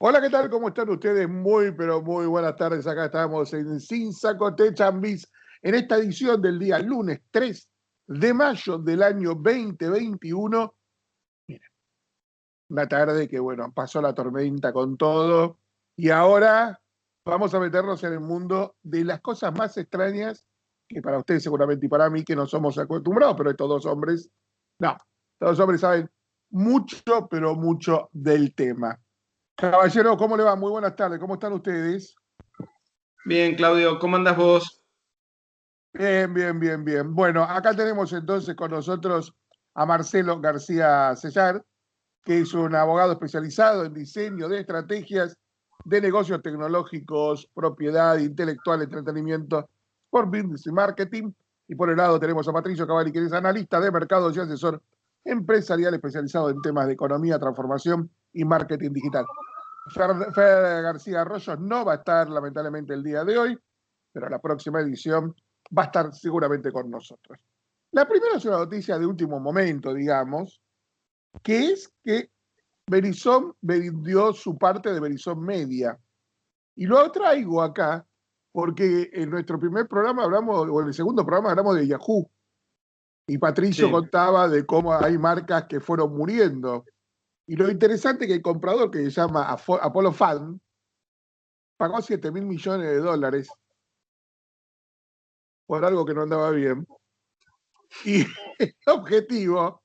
Hola, ¿qué tal? ¿Cómo están ustedes? Muy, pero muy buenas tardes. Acá estamos en Sin Sacote Chambis, en esta edición del día lunes 3 de mayo del año 2021. Miren, una tarde que, bueno, pasó la tormenta con todo y ahora vamos a meternos en el mundo de las cosas más extrañas que para ustedes seguramente y para mí, que no somos acostumbrados, pero estos dos hombres, no, estos dos hombres saben mucho, pero mucho del tema. Caballero, ¿cómo le va? Muy buenas tardes, ¿cómo están ustedes? Bien, Claudio, ¿cómo andás vos? Bien, bien, bien, bien. Bueno, acá tenemos entonces con nosotros a Marcelo García Sellar, que es un abogado especializado en diseño de estrategias de negocios tecnológicos, propiedad intelectual, entretenimiento, por business y marketing. Y por el lado tenemos a Patricio Cavalli, que es analista de mercados y asesor empresarial especializado en temas de economía, transformación y marketing digital. Fer García Arroyo no va a estar lamentablemente el día de hoy, pero la próxima edición va a estar seguramente con nosotros. La primera es una noticia de último momento, digamos, que es que Verizon vendió su parte de Verizon Media. Y lo traigo acá porque en nuestro primer programa hablamos, o en el segundo programa hablamos de Yahoo. Y Patricio Sí. contaba de cómo hay marcas que fueron muriendo. Y lo interesante es que el comprador, que se llama Apollo Fan, pagó 7.000 millones de dólares por algo que no andaba bien. Y el objetivo,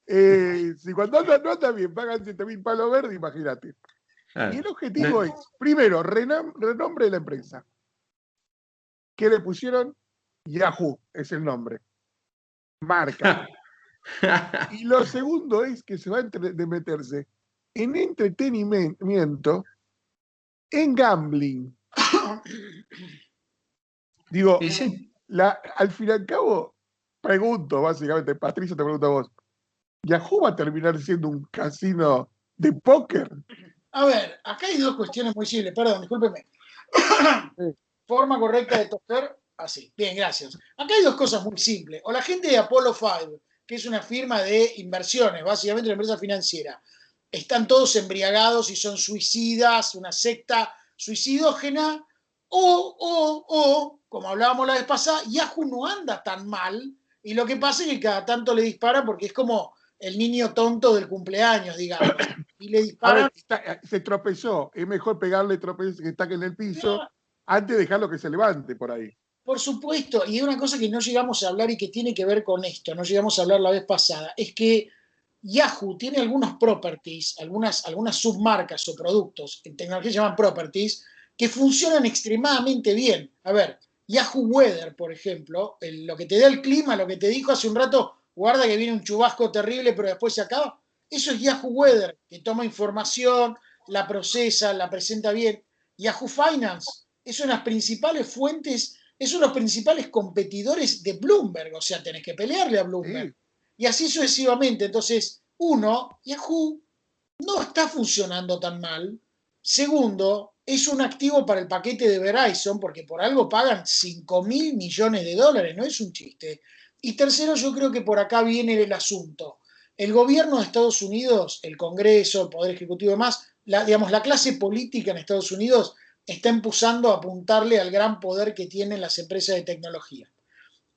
si cuando no anda bien pagan 7.000 palos verdes, imagínate. Y Ah, el objetivo no. es, primero, renombre de la empresa, que le pusieron Yahoo, es el nombre, marca. Y lo segundo es que se va de meterse en entretenimiento, en gambling. Y Digo, sí. al fin y al cabo, pregunto, básicamente, Patricio, te pregunto a vos, ¿Yahoo va a terminar siendo un casino de póker? A ver, acá hay dos cuestiones muy simples. Perdón, discúlpeme. Sí. Forma correcta de toser, así. Bien, gracias. Acá hay dos cosas muy simples. O la gente de Apollo 5, que es una firma de inversiones, básicamente una empresa financiera, están todos embriagados y son suicidas, una secta suicidógena, como hablábamos la vez pasada, Yahoo no anda tan mal, y lo que pasa es que cada tanto le dispara porque es como el niño tonto del cumpleaños, digamos, y le A disparan. ver, se tropezó. Es mejor pegarle tropezos que está en el piso antes de dejarlo que se levante por ahí. Por supuesto, y una cosa que no llegamos a hablar y que tiene que ver con esto, no llegamos a hablar la vez pasada, es que Yahoo tiene algunos properties, algunas submarcas o productos, en tecnología se llaman properties, que funcionan extremadamente bien. A ver, Yahoo Weather, por ejemplo, lo que te da el clima, lo que te dijo hace un rato, guarda que viene un chubasco terrible, pero después se acaba. Eso es Yahoo Weather, que toma información, la procesa, la presenta bien. Yahoo Finance es una de las principales fuentes, es uno de los principales competidores de Bloomberg, o sea, tenés que pelearle a Bloomberg. Sí. Y así sucesivamente. Entonces, uno, Yahoo no está funcionando tan mal. Segundo, es un activo para el paquete de Verizon, porque por algo pagan 5.000 millones de dólares, no es un chiste. Y tercero, yo creo que por acá viene el asunto. El gobierno de Estados Unidos, el Congreso, el Poder Ejecutivo y demás, digamos, la clase política en Estados Unidos está empezando a apuntarle al gran poder que tienen las empresas de tecnología.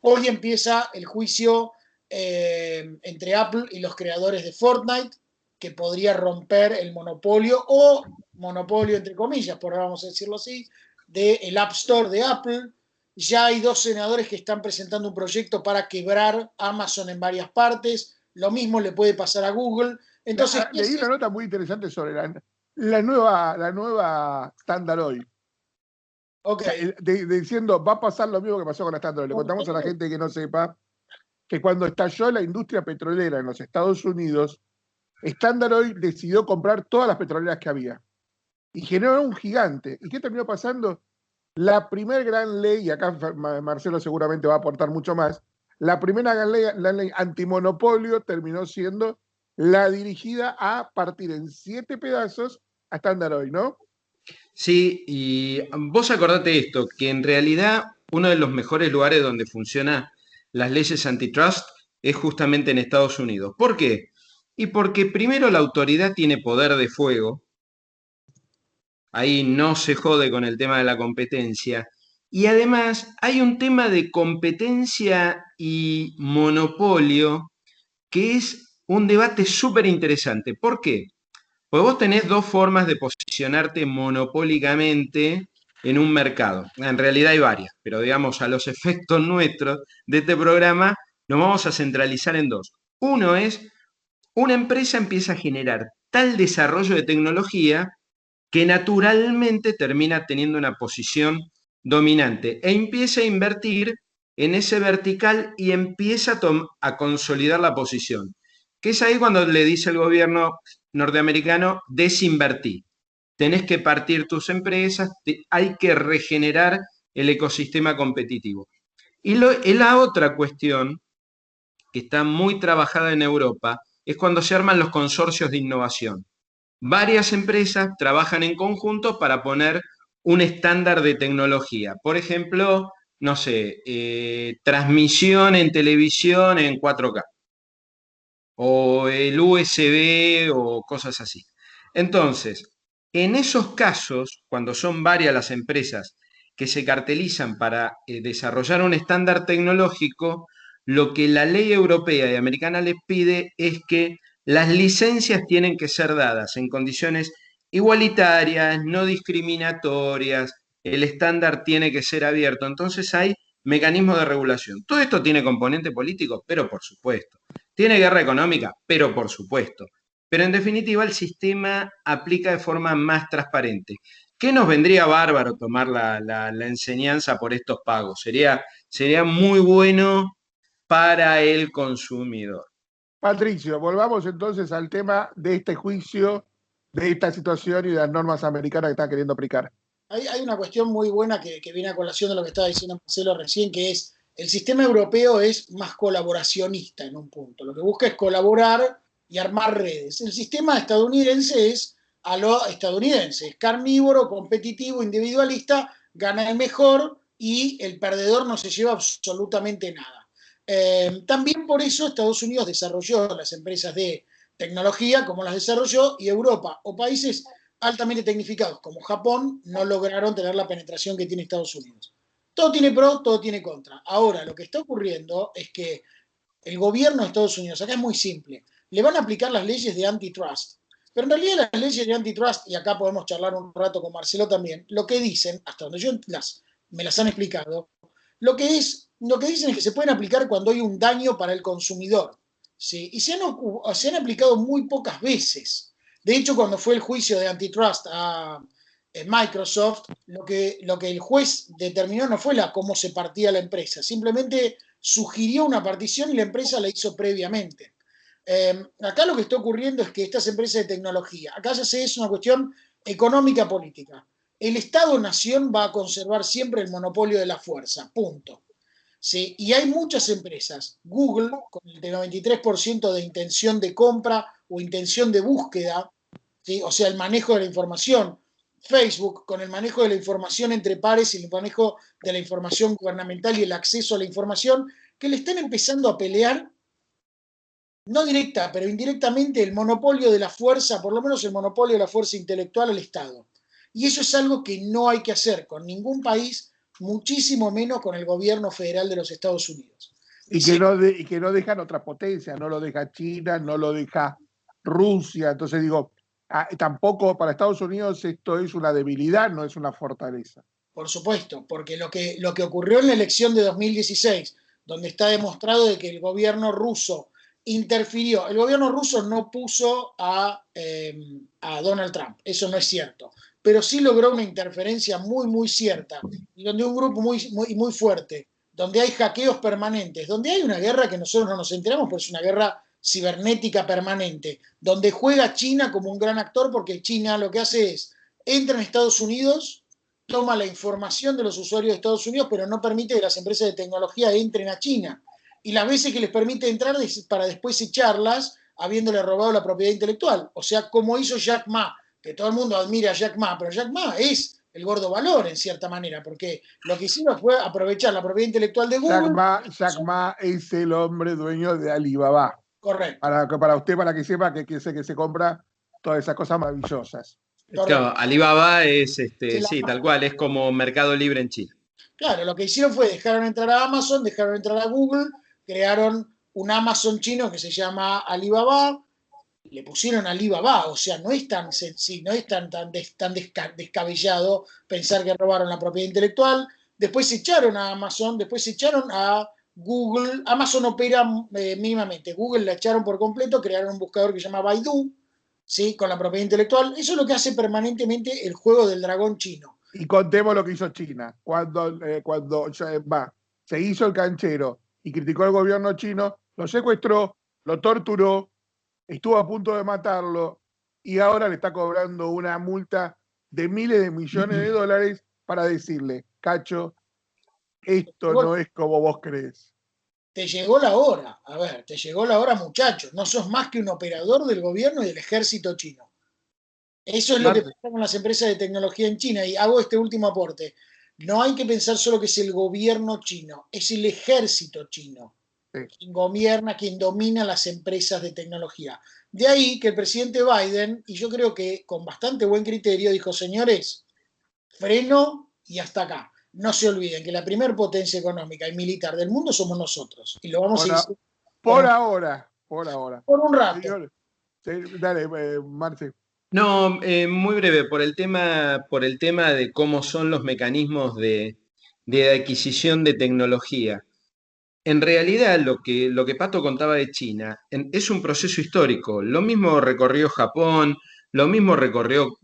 Hoy empieza el juicio entre Apple y los creadores de Fortnite, que podría romper el monopolio o monopolio entre comillas, por ahora vamos a decirlo así, del App Store de Apple. Ya hay dos senadores que están presentando un proyecto para quebrar Amazon en varias partes. Lo mismo le puede pasar a Google. Entonces, ¿qué Leí es una esto? nota muy interesante sobre la nueva Standard Oil. Ok. O sea, diciendo, va a pasar lo mismo que pasó con la Standard Oil. Le contamos a la gente que no sepa que cuando estalló la industria petrolera en los Estados Unidos, Standard Oil decidió comprar todas las petroleras que había y generó un gigante. ¿Y qué terminó pasando? La primera gran ley, y acá Marcelo seguramente va a aportar mucho más, la primera gran ley, la ley antimonopolio, terminó siendo la dirigida a partir en 7 pedazos a Standard Oil, ¿no? Sí, y vos acordate esto, que en realidad uno de los mejores lugares donde funcionan las leyes antitrust es justamente en Estados Unidos. ¿Por qué? Y porque primero la autoridad tiene poder de fuego Ahí no se jode con el tema de la competencia. Y además hay un tema de competencia y monopolio que es un debate súper interesante. ¿Por qué? Pues vos tenés dos formas de posicionarte monopólicamente en un mercado. En realidad hay varias, pero digamos a los efectos nuestros de este programa nos vamos a centralizar en dos. Uno es, una empresa empieza a generar tal desarrollo de tecnología que naturalmente termina teniendo una posición dominante e empieza a invertir en ese vertical y empieza a consolidar la posición. Que es ahí cuando le dice el gobierno norteamericano, desinvertí. Tenés que partir tus empresas, hay que regenerar el ecosistema competitivo. Y la otra cuestión, que está muy trabajada en Europa, es cuando se arman los consorcios de innovación. Varias empresas trabajan en conjunto para poner un estándar de tecnología. Por ejemplo, no sé, transmisión en televisión en 4K o el USB o cosas así. Entonces, en esos casos, cuando son varias las empresas que se cartelizan para desarrollar un estándar tecnológico, lo que la ley europea y americana les pide es que las licencias tienen que ser dadas en condiciones igualitarias, no discriminatorias, el estándar tiene que ser abierto. Entonces hay mecanismos de regulación. Todo esto tiene componente político, pero por supuesto. Tiene guerra económica, pero por supuesto. Pero en definitiva el sistema aplica de forma más transparente. ¿Qué nos vendría bárbaro tomar la enseñanza por estos pagos? Sería muy bueno para el consumidor. Patricio, volvamos entonces al tema de este juicio, de esta situación y de las normas americanas que están queriendo aplicar. Hay una cuestión muy buena que viene a colación de lo que estaba diciendo Marcelo recién, que es el sistema europeo es más colaboracionista en un punto. Lo que busca es colaborar y armar redes. El sistema estadounidense es a lo estadounidense, es carnívoro, competitivo, individualista, gana el mejor y el perdedor no se lleva absolutamente nada. También por eso Estados Unidos desarrolló las empresas de tecnología como las desarrolló y Europa o países altamente tecnificados como Japón no lograron tener la penetración que tiene Estados Unidos. Todo tiene pro, todo tiene contra. Ahora, lo que está ocurriendo es que el gobierno de Estados Unidos, acá es muy simple, le van a aplicar las leyes de antitrust. Pero en realidad las leyes de antitrust, y acá podemos charlar un rato con Marcelo también, lo que dicen, hasta donde yo me las han explicado, lo que dicen es que se pueden aplicar cuando hay un daño para el consumidor. ¿Sí? Y se han aplicado muy pocas veces. De hecho, cuando fue el juicio de antitrust a Microsoft, lo que el juez determinó no fue cómo se partía la empresa, simplemente sugirió una partición y la empresa la hizo previamente. Acá lo que está ocurriendo es que estas empresas de tecnología, acá ya se es una cuestión económica política. El Estado-nación va a conservar siempre el monopolio de la fuerza, punto. ¿Sí? Y hay muchas empresas, Google, con el 93% de intención de compra o intención de búsqueda, ¿sí? O sea, el manejo de la información, Facebook, con el manejo de la información entre pares y el manejo de la información gubernamental y el acceso a la información, que le están empezando a pelear, no directa, pero indirectamente, el monopolio de la fuerza, por lo menos el monopolio de la fuerza intelectual al Estado. Y eso es algo que no hay que hacer con ningún país, muchísimo menos con el gobierno federal de los Estados Unidos. Y que no dejan otras potencias, no lo deja China, no lo deja Rusia. Entonces digo, tampoco para Estados Unidos esto es una debilidad, no es una fortaleza. Por supuesto, porque lo que ocurrió en la elección de 2016, donde está demostrado de que el gobierno ruso interfirió, el gobierno ruso no puso a Donald Trump, eso no es cierto, pero sí logró una interferencia muy, muy cierta, y donde un grupo muy, muy, muy fuerte, donde hay hackeos permanentes, donde hay una guerra que nosotros no nos enteramos, pero es una guerra cibernética permanente, donde juega China como un gran actor, porque China lo que hace es, entra en Estados Unidos, toma la información de los usuarios de Estados Unidos, pero no permite que las empresas de tecnología entren a China. Y las veces que les permite entrar es para después echarlas habiéndole robado la propiedad intelectual. O sea, como hizo Jack Ma, que todo el mundo admira a Jack Ma, pero Jack Ma es el gordo valor en cierta manera, porque lo que hicieron fue aprovechar la propiedad intelectual de Google. Jack Ma es el hombre dueño de Alibaba. Correcto. Para usted, para que sepa que se compra todas esas cosas maravillosas. Correcto. Claro, Alibaba es, Se la- sí, tal cual, es como Mercado Libre en China. Claro, lo que hicieron fue dejaron entrar a Amazon, dejaron entrar a Google, crearon un Amazon chino que se llama Alibaba, le pusieron Alibaba, o sea, no es tan sencillo, no es tan descabellado pensar que robaron la propiedad intelectual. Después se echaron a Amazon, después se echaron a Google. Amazon opera mínimamente. Google la echaron por completo, crearon un buscador que se llama Baidu, ¿sí? Con la propiedad intelectual. Eso es lo que hace permanentemente el juego del dragón chino. Y contemos lo que hizo China. Cuando se hizo el canchero y criticó al gobierno chino, lo secuestró, lo torturó, estuvo a punto de matarlo y ahora le está cobrando una multa de miles de millones de dólares para decirle, Cacho, esto no es como vos crees. Te llegó la hora, a ver, te llegó la hora, muchachos. No sos más que un operador del gobierno y del ejército chino. Eso es lo que Marce, pasa con las empresas de tecnología en China. Y hago este último aporte. No hay que pensar solo que es el gobierno chino, es el ejército chino sí. quien gobierna, quien domina las empresas de tecnología. De ahí que el presidente Biden, y yo creo que con bastante buen criterio, dijo, señores, freno y hasta acá. No se olviden que la primer potencia económica y militar del mundo somos nosotros. Y lo vamos a ir Por ahora, por ahora. por un rato. Señor, dale, Marce. No, muy breve, por el tema de cómo son los mecanismos de adquisición de tecnología. En realidad, lo que Pato contaba de China es un proceso histórico. Lo mismo recorrió Japón, lo mismo recorrió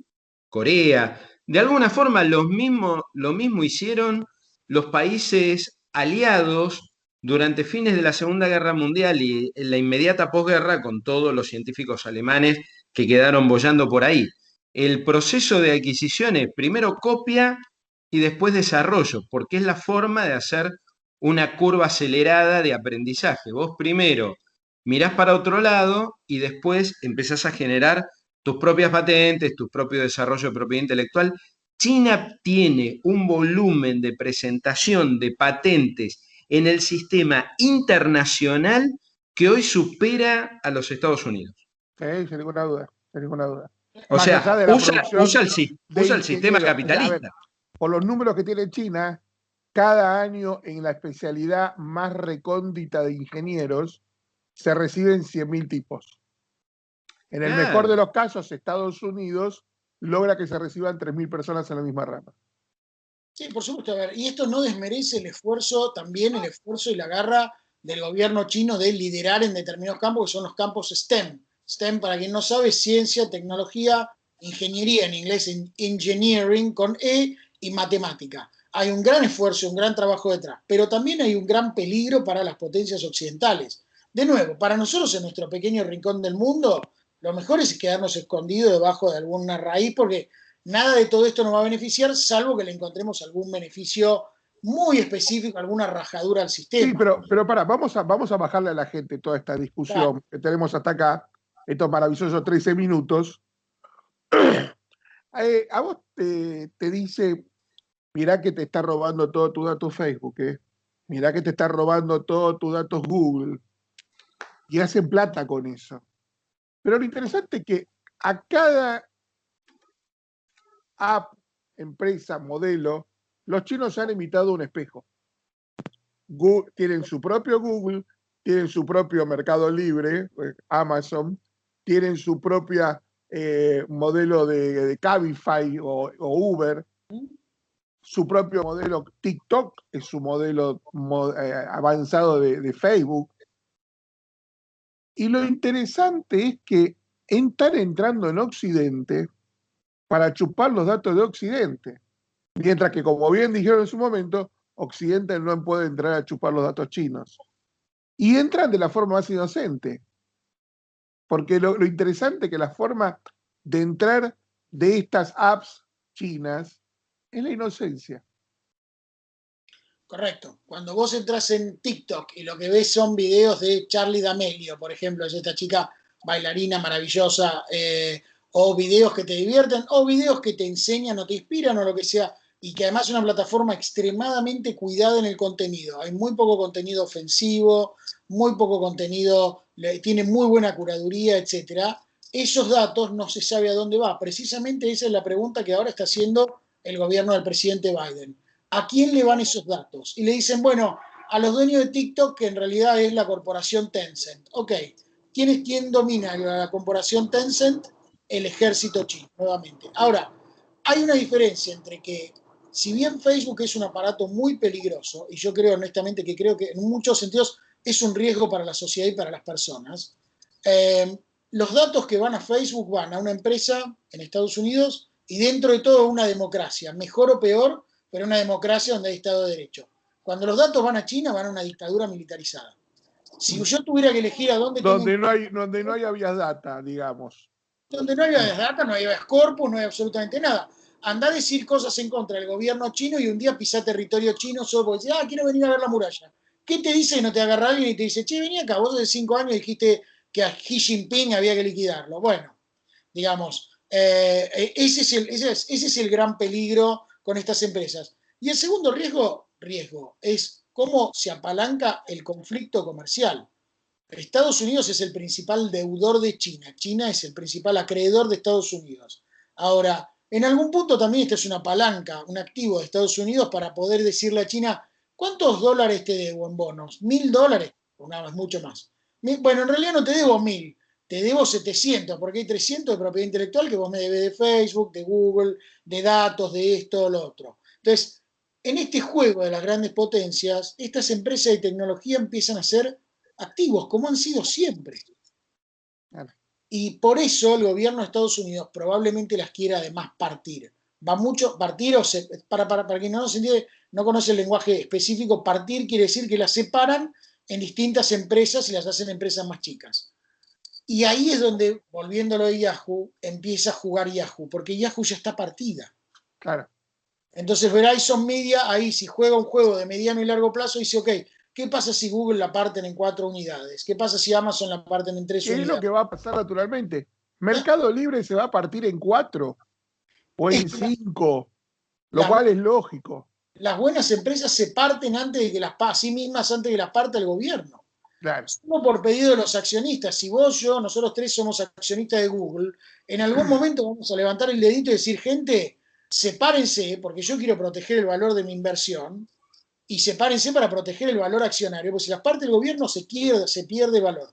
Corea. De alguna forma, lo mismo hicieron los países aliados durante fines de la Segunda Guerra Mundial y en la inmediata posguerra con todos los científicos alemanes que quedaron boyando por ahí. El proceso de adquisición es primero copia y después desarrollo, porque es la forma de hacer una curva acelerada de aprendizaje. Vos primero mirás para otro lado y después empezás a generar tus propias patentes, tu propio desarrollo de propiedad intelectual. China tiene un volumen de presentación de patentes en el sistema internacional que hoy supera a los Estados Unidos. Sí, sin ninguna duda, sin ninguna duda. O Más allá sea, de la producción de usa el sistema ingenieros. O sea, a ver, capitalista. por los números que tiene China, cada año en la especialidad más recóndita de ingenieros se reciben 100.000 tipos. En el mejor de Claro. los casos, Estados Unidos logra que se reciban 3.000 personas en la misma rama. Sí, por supuesto. A ver, y esto no desmerece el esfuerzo, también el esfuerzo y la garra del gobierno chino de liderar en determinados campos, que son los campos STEM. STEM, para quien no sabe, ciencia, tecnología, ingeniería, en inglés engineering con E, y matemática. Hay un gran esfuerzo, un gran trabajo detrás, pero también hay un gran peligro para las potencias occidentales. De nuevo, para nosotros en nuestro pequeño rincón del mundo, lo mejor es quedarnos escondidos debajo de alguna raíz, porque nada de todo esto nos va a beneficiar, salvo que le encontremos algún beneficio muy específico, alguna rajadura al Sí, sistema. pero para, vamos a bajarle a la gente toda esta discusión que tenemos hasta acá, estos maravillosos 13 minutos. A vos te dice, mirá que te está robando todo tu dato Facebook, mirá que te está robando todo tu datos Google, y hacen plata con eso. Pero lo interesante es que a cada app, empresa, modelo, los chinos han imitado un espejo. Google, tienen su propio Google, tienen su propio Mercado Libre, Amazon, tienen su propia modelo de Cabify o Uber, su propio modelo TikTok, es su modelo avanzado de Facebook. Y lo interesante es que están entrando en Occidente para chupar los datos de Occidente. Mientras que, como bien dijeron en su momento, Occidente no puede entrar a chupar los datos chinos. Y entran de la forma más inocente. Porque lo interesante es que la forma de entrar de estas apps chinas es la inocencia. Correcto. Cuando vos entras en TikTok y lo que ves son videos de Charlie D'Amelio, por ejemplo, es esta chica bailarina maravillosa, o videos que te divierten, o videos que te enseñan o te inspiran o lo que sea, y que además es una plataforma extremadamente cuidada en el contenido. Hay muy poco contenido ofensivo, muy poco contenido, tiene muy buena curaduría, etcétera. esos datos no se sabe a dónde va. Precisamente esa es la pregunta que ahora está haciendo el gobierno del presidente Biden. ¿A quién le van esos datos? Y le dicen, bueno, a los dueños de TikTok, que en realidad es la corporación Tencent. Ok, ¿quién domina la corporación Tencent? El ejército chino, nuevamente. Ahora, hay una diferencia entre que, si bien Facebook es un aparato muy peligroso, y yo creo honestamente que creo que en muchos sentidos es un riesgo para la sociedad y para las personas, los datos que van a Facebook van a una empresa en Estados Unidos y dentro de todo una democracia, mejor o peor, pero una democracia donde hay Estado de Derecho. Cuando los datos van a China, van a una dictadura militarizada. Si yo tuviera que elegir a dónde donde no hay habeas data, digamos. donde no había data, no había corpus, no había absolutamente nada. Andá a decir cosas en contra del gobierno chino y un día pisá territorio chino solo porque decís, quiero venir a ver la muralla. ¿Qué te dice que no te agarra alguien y te dice, che, vení acá, vos de 5 años dijiste que a Xi Jinping había que liquidarlo? Bueno, digamos, ese es el gran peligro con estas empresas. Y el segundo riesgo es cómo se apalanca el conflicto comercial. Estados Unidos es el principal deudor de China. China es el principal acreedor de Estados Unidos. Ahora, en algún punto también esta es una palanca, un activo de Estados Unidos para poder decirle a China, ¿cuántos dólares te debo en bonos? $1.000, o nada más, mucho más. Bueno, en realidad no te debo 1.000, te debo 700, porque hay 300 de propiedad intelectual que vos me debes de Facebook, de Google, de datos, de esto, lo otro. Entonces, en este juego de las grandes potencias, estas empresas de tecnología empiezan a ser activos, como han sido siempre. Y por eso el gobierno de Estados Unidos probablemente las quiera además partir. Va mucho, partir, para quien no se entiende, no conoce el lenguaje específico, partir quiere decir que las separan en distintas empresas y las hacen empresas más chicas. Y ahí es donde, volviéndolo de Yahoo, empieza a jugar Yahoo, porque Yahoo ya está partida. Claro. Entonces Verizon Media, ahí si juega un juego de mediano y largo plazo, dice, ok, ¿qué pasa si Google la parten en 4 unidades? ¿Qué pasa si Amazon la parten en 3 ¿Qué unidades? es lo que va a pasar naturalmente? Mercado Libre se va a partir en 4 o en 5, lo cual es lógico. Las buenas empresas se parten antes de que las a sí mismas, antes de que las parta el gobierno. Claro. Solo por pedido de los accionistas. Si vos, yo, nosotros tres somos accionistas de Google, en algún momento vamos a levantar el dedito y decir, gente, sepárense, porque yo quiero proteger el valor de mi inversión, y sepárense para proteger el valor accionario, porque si las parte del gobierno se pierde valor,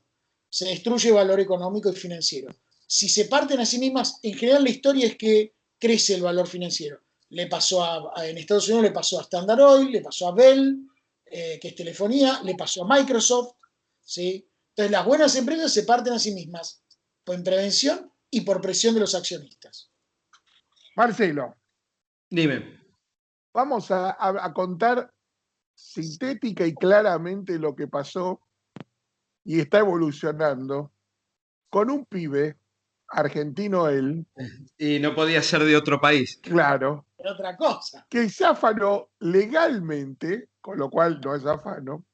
se destruye valor económico y financiero. Si se parten a sí mismas, en general la historia es que crece el valor financiero. Le pasó en Estados Unidos le pasó a Standard Oil, le pasó a Bell, que es telefonía, le pasó a Microsoft, ¿sí? Entonces las buenas empresas se parten a sí mismas por prevención y por presión de los accionistas. Marcelo. Dime. Vamos a contar sintética y claramente lo que pasó y está evolucionando con un pibe, argentino él. Y no podía ser de otro país. Claro. Pero otra cosa. Que se afanó legalmente, con lo cual no es afano,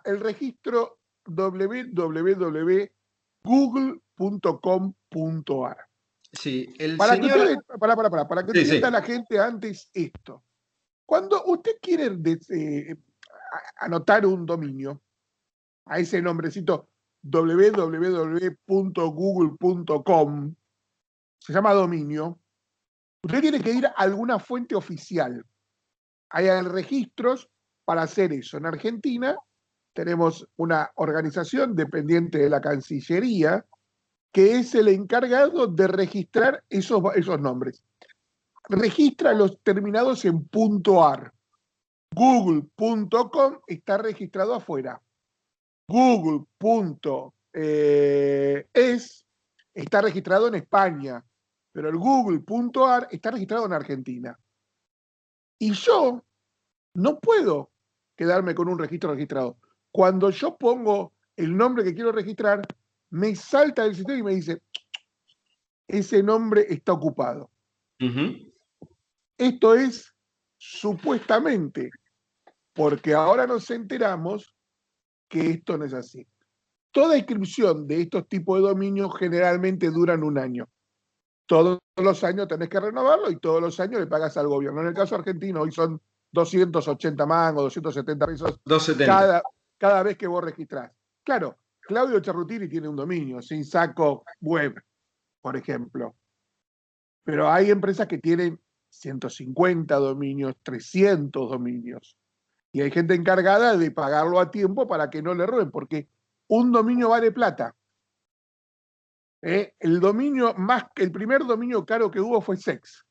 el registro www.google.com.ar. Sí, el para señor... que ustedes, para que entienda la gente antes esto. Cuando usted quiere anotar un dominio, a ese nombrecito www.google.com, se llama dominio, usted tiene que ir a alguna fuente oficial. Hay registros para hacer eso. En Argentina tenemos una organización dependiente de la Cancillería que es el encargado de registrar esos nombres. Registra los terminados en .ar. Google.com está registrado afuera. Google.es está registrado en España, pero el Google.ar está registrado en Argentina. Y yo no puedo quedarme con un registro registrado. Cuando yo pongo el nombre que quiero registrar, me salta el sistema y me dice, ese nombre está ocupado. Esto es supuestamente, porque ahora nos enteramos que esto no es así. Toda inscripción de estos tipos de dominios generalmente duran 1 año. Todos los años tenés que renovarlo y todos los años le pagas al gobierno. En el caso argentino hoy son 280 mangos, 270 pesos 270. cada vez que vos registrás. Claro, Claudio Cerrutini tiene un dominio, sin saco web, por ejemplo. Pero hay empresas que tienen 150 dominios, 300 dominios. Y hay gente encargada de pagarlo a tiempo para que no le roben, porque un dominio vale plata. El primer dominio caro que hubo fue Sex,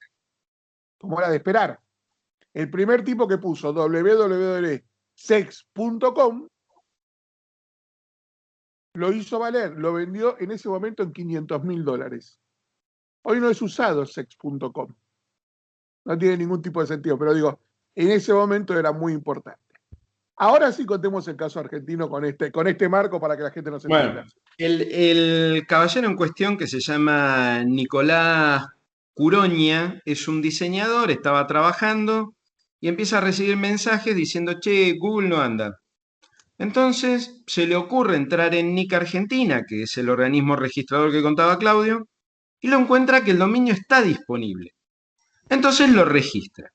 como era de esperar. El primer tipo que puso www.sex.com lo hizo valer, lo vendió en ese momento en $500.000. Hoy no es usado sex.com. No tiene ningún tipo de sentido, pero digo, en ese momento era muy importante. Ahora sí contemos el caso argentino con este marco para que la gente nos entienda. Bueno, el caballero en cuestión, que se llama Nicolás Curoña, es un diseñador, estaba trabajando y empieza a recibir mensajes diciendo, che, Google no anda. Entonces se le ocurre entrar en NIC Argentina, que es el organismo registrador que contaba Claudio, y lo encuentra que el dominio está disponible. Entonces lo registra.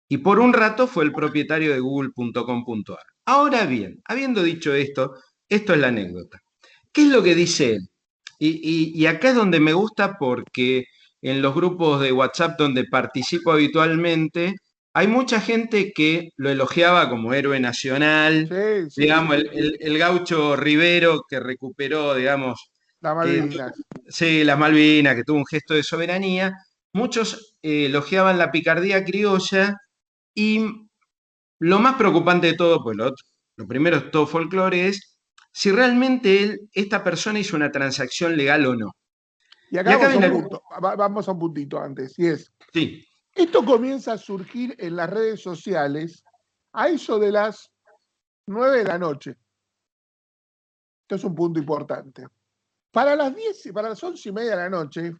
Y por un rato fue el propietario de google.com.ar. Ahora bien, habiendo dicho esto, esto es la anécdota. ¿Qué es lo que dice él? Y acá es donde me gusta porque en los grupos de WhatsApp donde participo habitualmente, hay mucha gente que lo elogiaba como héroe nacional, Sí, sí, digamos, sí. el gaucho Rivero que recuperó, digamos, Las Malvinas. sí, las Malvinas, que tuvo un gesto de soberanía. Muchos elogiaban la picardía criolla y lo más preocupante de todo, pues lo primero es todo folclore, es si realmente esta persona hizo una transacción legal o no. Y Y acá acá vamos a viene un punto, vamos a un puntito antes, y es, sí, esto comienza a surgir en las redes sociales a eso de las 9 de la noche. Esto es un punto importante. Para las 11:30 de la noche,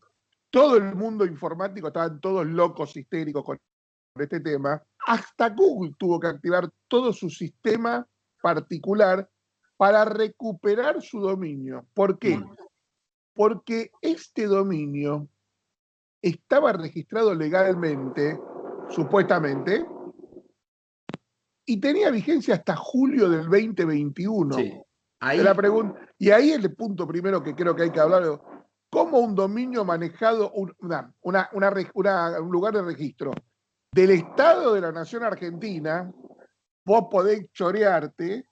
todo el mundo informático, estaban todos locos, histéricos con este tema. Hasta Google tuvo que activar todo su sistema particular para recuperar su dominio. ¿Por qué? Porque este dominio estaba registrado legalmente, supuestamente, y tenía vigencia hasta julio del 2021. sí. Y ahí es el punto primero que creo que hay que hablar. ¿Cómo un dominio manejado, un lugar de registro del Estado de la Nación Argentina, vos podés chorearte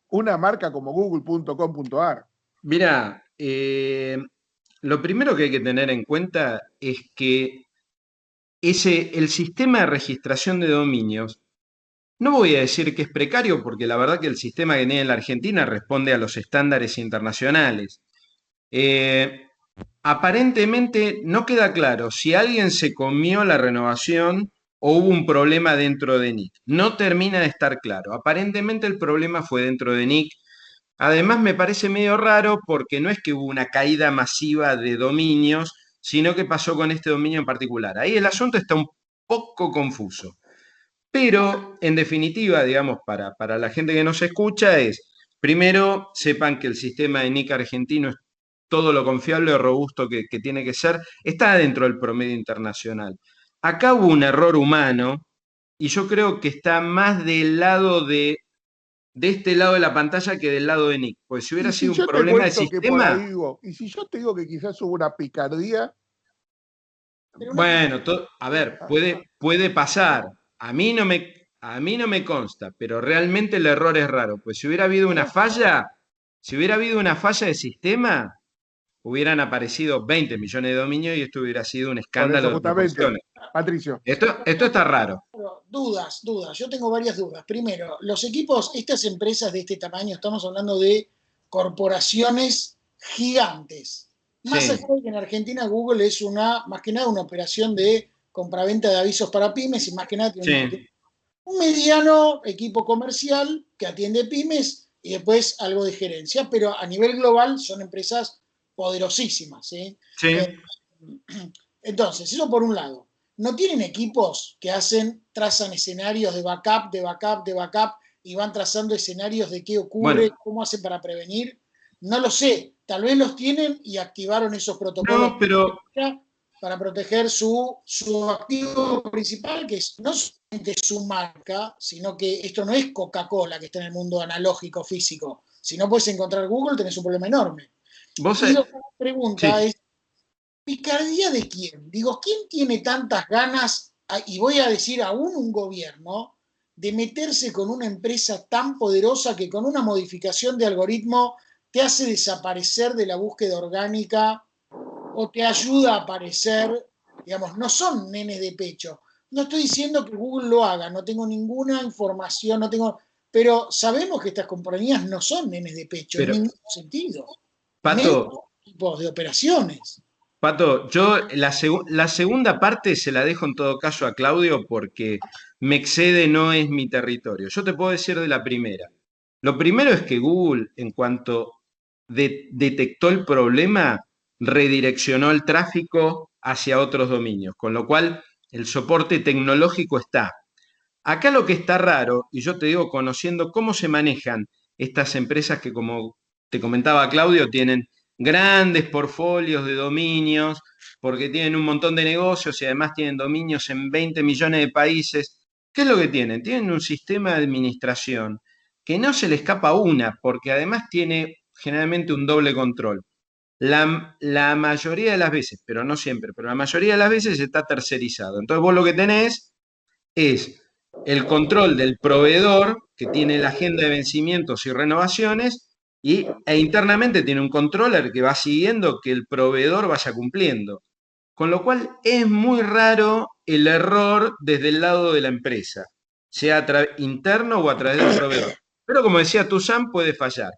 una marca como google.com.ar? Mira, lo primero que hay que tener en cuenta es que el sistema de registración de dominios, no voy a decir que es precario, porque la verdad que el sistema que tiene la Argentina responde a los estándares internacionales. Aparentemente no queda claro si alguien se comió la renovación o hubo un problema dentro de NIC. No termina de estar claro. Aparentemente el problema fue dentro de NIC. Además me parece medio raro porque no es que hubo una caída masiva de dominios, sino que pasó con este dominio en particular. Ahí el asunto está un poco confuso. Pero, en definitiva, digamos, para la gente que nos escucha es, primero, sepan que el sistema de NIC argentino es todo lo confiable o robusto que tiene que ser, está dentro del promedio internacional. Acá hubo un error humano y yo creo que está más del lado de este lado de la pantalla que del lado de NIC. Pues si Y hubiera si sido un yo te problema de cuento que por ahí sistema, digo, y si yo te digo que quizás hubo una picardía, Pero una bueno, a ver, puede pasar. A mí no me consta, pero realmente el error es raro. Pues si hubiera habido una falla de sistema, hubieran aparecido 20 millones de dominios y esto hubiera sido un por eso escándalo de justamente, proporciones. Patricio, Esto está raro. dudas. Yo tengo varias dudas. Primero, los equipos, estas empresas de este tamaño, estamos hablando de corporaciones gigantes. Más allá Sí, de que en Argentina Google es más que nada una operación de compraventa de avisos para pymes y más que nada tiene sí, un mediano equipo comercial que atiende pymes y después algo de gerencia, pero a nivel global son empresas poderosísimas. ¿Sí? sí. Entonces, eso por un lado. No tienen equipos que trazan escenarios de backup, de backup, de backup y van trazando escenarios de qué ocurre, Bueno, cómo hacen para prevenir. No lo sé. Tal vez los tienen y activaron esos protocolos no, pero para proteger su activo principal, que es no solamente su marca, sino que esto no es Coca-Cola que está en el mundo analógico físico, Si no puedes encontrar Google, tenés un problema enorme. Vos, Y la pregunta sí. es, ¿picardía de quién? Digo, ¿quién tiene tantas ganas, y voy a decir aún un gobierno, de meterse con una empresa tan poderosa que con una modificación de algoritmo te hace desaparecer de la búsqueda orgánica o te ayuda a aparecer? Digamos, no son nenes de pecho. No estoy diciendo que Google lo haga, no tengo ninguna información, pero sabemos que estas compañías no son nenes de pecho en Pero, ningún sentido. Menos Pato, tipos de operaciones. Pato, yo la segunda parte se la dejo en todo caso a Claudio porque me excede, no es mi territorio. Yo te puedo decir de la primera. Lo primero es que Google, en cuanto detectó el problema, redireccionó el tráfico hacia otros dominios, con lo cual el soporte tecnológico está. Acá lo que está raro, y yo te digo, conociendo cómo se manejan estas empresas que, como te comentaba Claudio, tienen grandes portfolios de dominios, porque tienen un montón de negocios y además tienen dominios en 20 millones de países. ¿Qué es lo que tienen? Tienen un sistema de administración que no se le escapa una, porque además tiene generalmente un doble control. La mayoría de las veces, pero no siempre, pero la mayoría de las veces está tercerizado. Entonces vos lo que tenés es el control del proveedor que tiene la agenda de vencimientos y renovaciones e internamente tiene un controller que va siguiendo que el proveedor vaya cumpliendo. Con lo cual es muy raro el error desde el lado de la empresa, sea interno o a través del proveedor. Pero como decía Tuzán, puede fallar.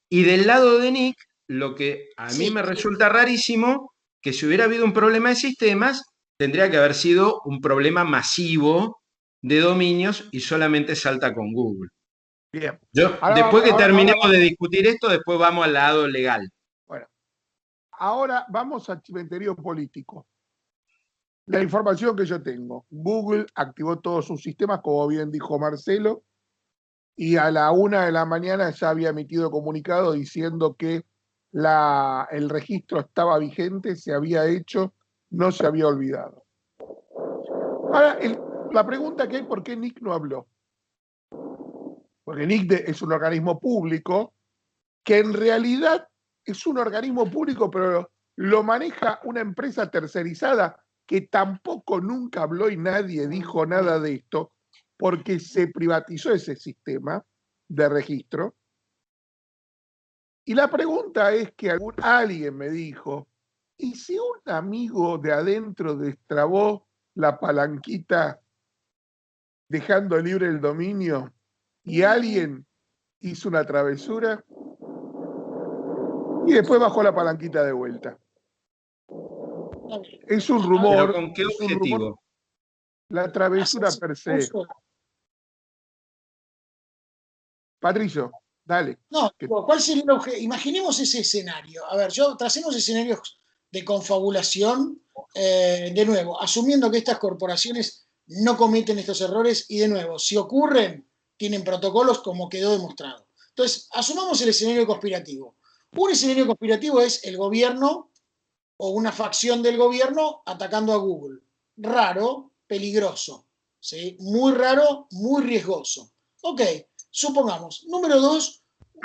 Y del lado de Nick, lo que a mí Sí, me resulta rarísimo, que si hubiera habido un problema de sistemas, tendría que haber sido un problema masivo de dominios y solamente salta con Google. Bien. Yo, Ahora, después que ahora terminemos de discutir esto, después vamos al lado legal. bueno, ahora vamos al cementerio político. La información que yo tengo, Google activó todos sus sistemas, como bien dijo Marcelo, y a la 1 de la mañana ya había emitido comunicado diciendo que el registro estaba vigente, se había hecho, no se había olvidado. Ahora, la pregunta que hay, ¿por qué Nick no habló? Porque Nick es un organismo público que en realidad es un organismo público, pero lo maneja una empresa tercerizada que tampoco nunca habló y nadie dijo nada de esto, porque se privatizó ese sistema de registro. Y la pregunta es que alguien me dijo, ¿y si un amigo de adentro destrabó la palanquita dejando libre el dominio y alguien hizo una travesura y después bajó la palanquita de vuelta? Es un ¿Pero rumor, con qué es un rumor, objetivo? la travesura per se. Patricio, dale. No, ¿cuál sería el objetivo? Imaginemos ese escenario. A ver, tracemos escenarios de confabulación, de nuevo, asumiendo que estas corporaciones no cometen estos errores y de nuevo, si ocurren, tienen protocolos como quedó demostrado. Entonces, asumamos el escenario conspirativo. Un escenario conspirativo es el gobierno o una facción del gobierno atacando a Google. Raro, peligroso. ¿Sí? Muy raro, muy riesgoso. Ok, supongamos. Número 2,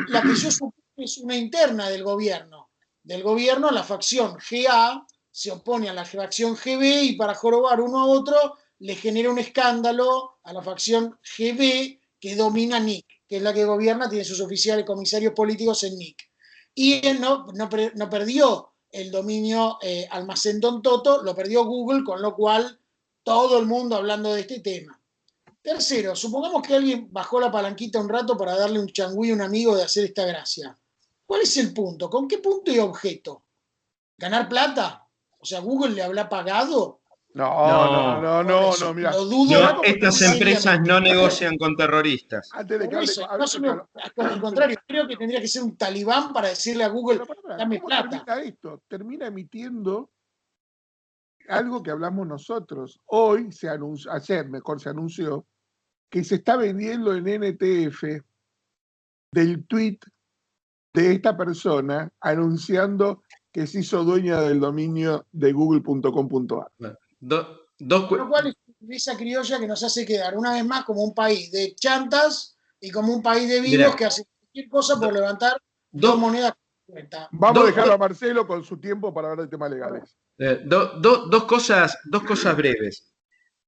la que yo supongo es una interna del gobierno. Del gobierno, la facción GA se opone a la facción GB y para jorobar uno a otro le genera un escándalo a la facción GB que domina NIC, que es la que gobierna, tiene sus oficiales, comisarios políticos en NIC. Y él no perdió el dominio almacén Don Toto, lo perdió Google, con lo cual todo el mundo hablando de este tema. Tercero, supongamos que alguien bajó la palanquita un rato para darle un changüí a un amigo de hacer esta gracia. ¿Cuál es el punto? ¿Con qué punto y objeto? ¿Ganar plata? O sea, ¿Google le habrá pagado? No, Mira. Lo dudo no, estas empresas seriamente. no negocian con terroristas. Antes de Por que hable, eso, no solo, al contrario, creo que tendría que ser un talibán para decirle a Google, pero dame ¿cómo plata. termina esto? Termina emitiendo algo que hablamos nosotros. Hoy se anunció, ayer mejor se anunció, que se está vendiendo en NTF del tweet de esta persona anunciando que se hizo dueña del dominio de google.com.ar. Con lo cual es esa criolla que nos hace quedar una vez más como un país de chantas y como un país de vivos Mira, que hace cualquier cosa por levantar dos monedas. Vamos a dejarlo a Marcelo con su tiempo para hablar de temas legales. Dos cosas breves.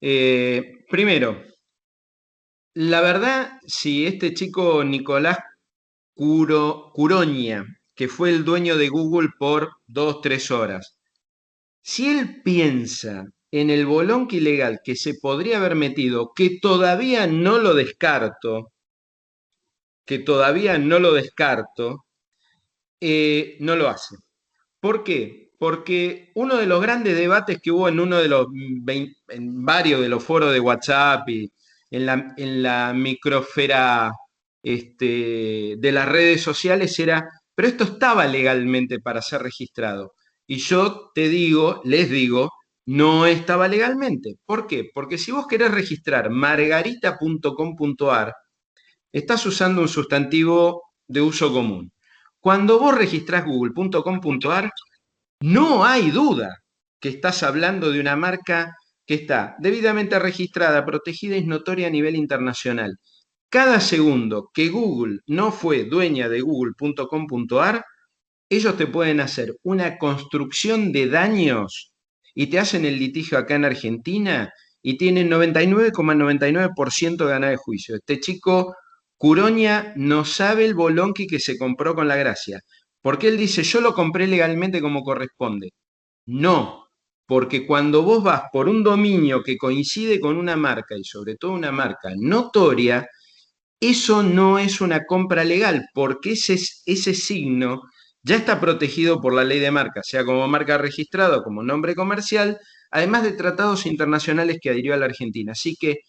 Primero, la verdad, si este chico Nicolás Curoña, que fue el dueño de Google por 2-3 horas, si él piensa en el bolonqui ilegal que se podría haber metido, que todavía no lo descarto, no lo hace. ¿Por qué? Porque uno de los grandes debates que hubo en en varios de los foros de WhatsApp y en la microsfera de las redes sociales era, pero esto estaba legalmente para ser registrado. Y yo les digo, no estaba legalmente. ¿Por qué? Porque si vos querés registrar margarita.com.ar, estás usando un sustantivo de uso común. Cuando vos registrás google.com.ar, no hay duda que estás hablando de una marca que está debidamente registrada, protegida y notoria a nivel internacional. Cada segundo que Google no fue dueña de google.com.ar, ellos te pueden hacer una construcción de daños y te hacen el litigio acá en Argentina y tienen 99,99% de ganar de juicio. Este chico Curoña no sabe el bolonqui que se compró con la gracia, porque él dice, yo lo compré legalmente como corresponde. No, porque cuando vos vas por un dominio que coincide con una marca y sobre todo una marca notoria, eso no es una compra legal, porque ese signo ya está protegido por la ley de marca, sea como marca registrada o como nombre comercial, además de tratados internacionales que adhirió a la Argentina. Así que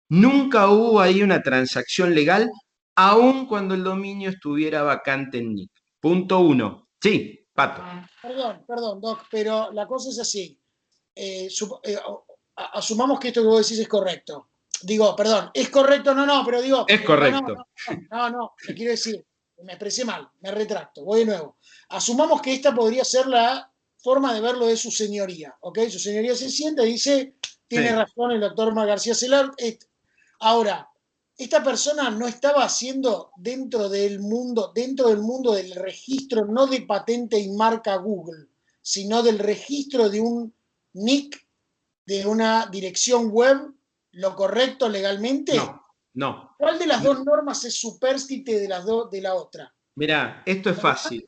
nunca hubo ahí una transacción legal, aun cuando el dominio estuviera vacante en NIC. Punto 1. Sí, Pato. Perdón, Doc, pero la cosa es así. Asumamos que esto que vos decís es correcto. Digo, perdón, es correcto, pero digo... Es correcto. No, te quiero decir, me expresé mal, me retracto, voy de nuevo. Asumamos que esta podría ser la forma de verlo de su señoría, ¿ok? Su señoría se sienta y dice, tiene razón el doctor García Celar. Ahora, esta persona no estaba haciendo dentro del mundo del registro, no de patente y marca Google, sino del registro de un NIC, de una dirección web, lo correcto legalmente. No. ¿Cuál de las dos normas es supérstite de la otra? Mirá, esto es fácil.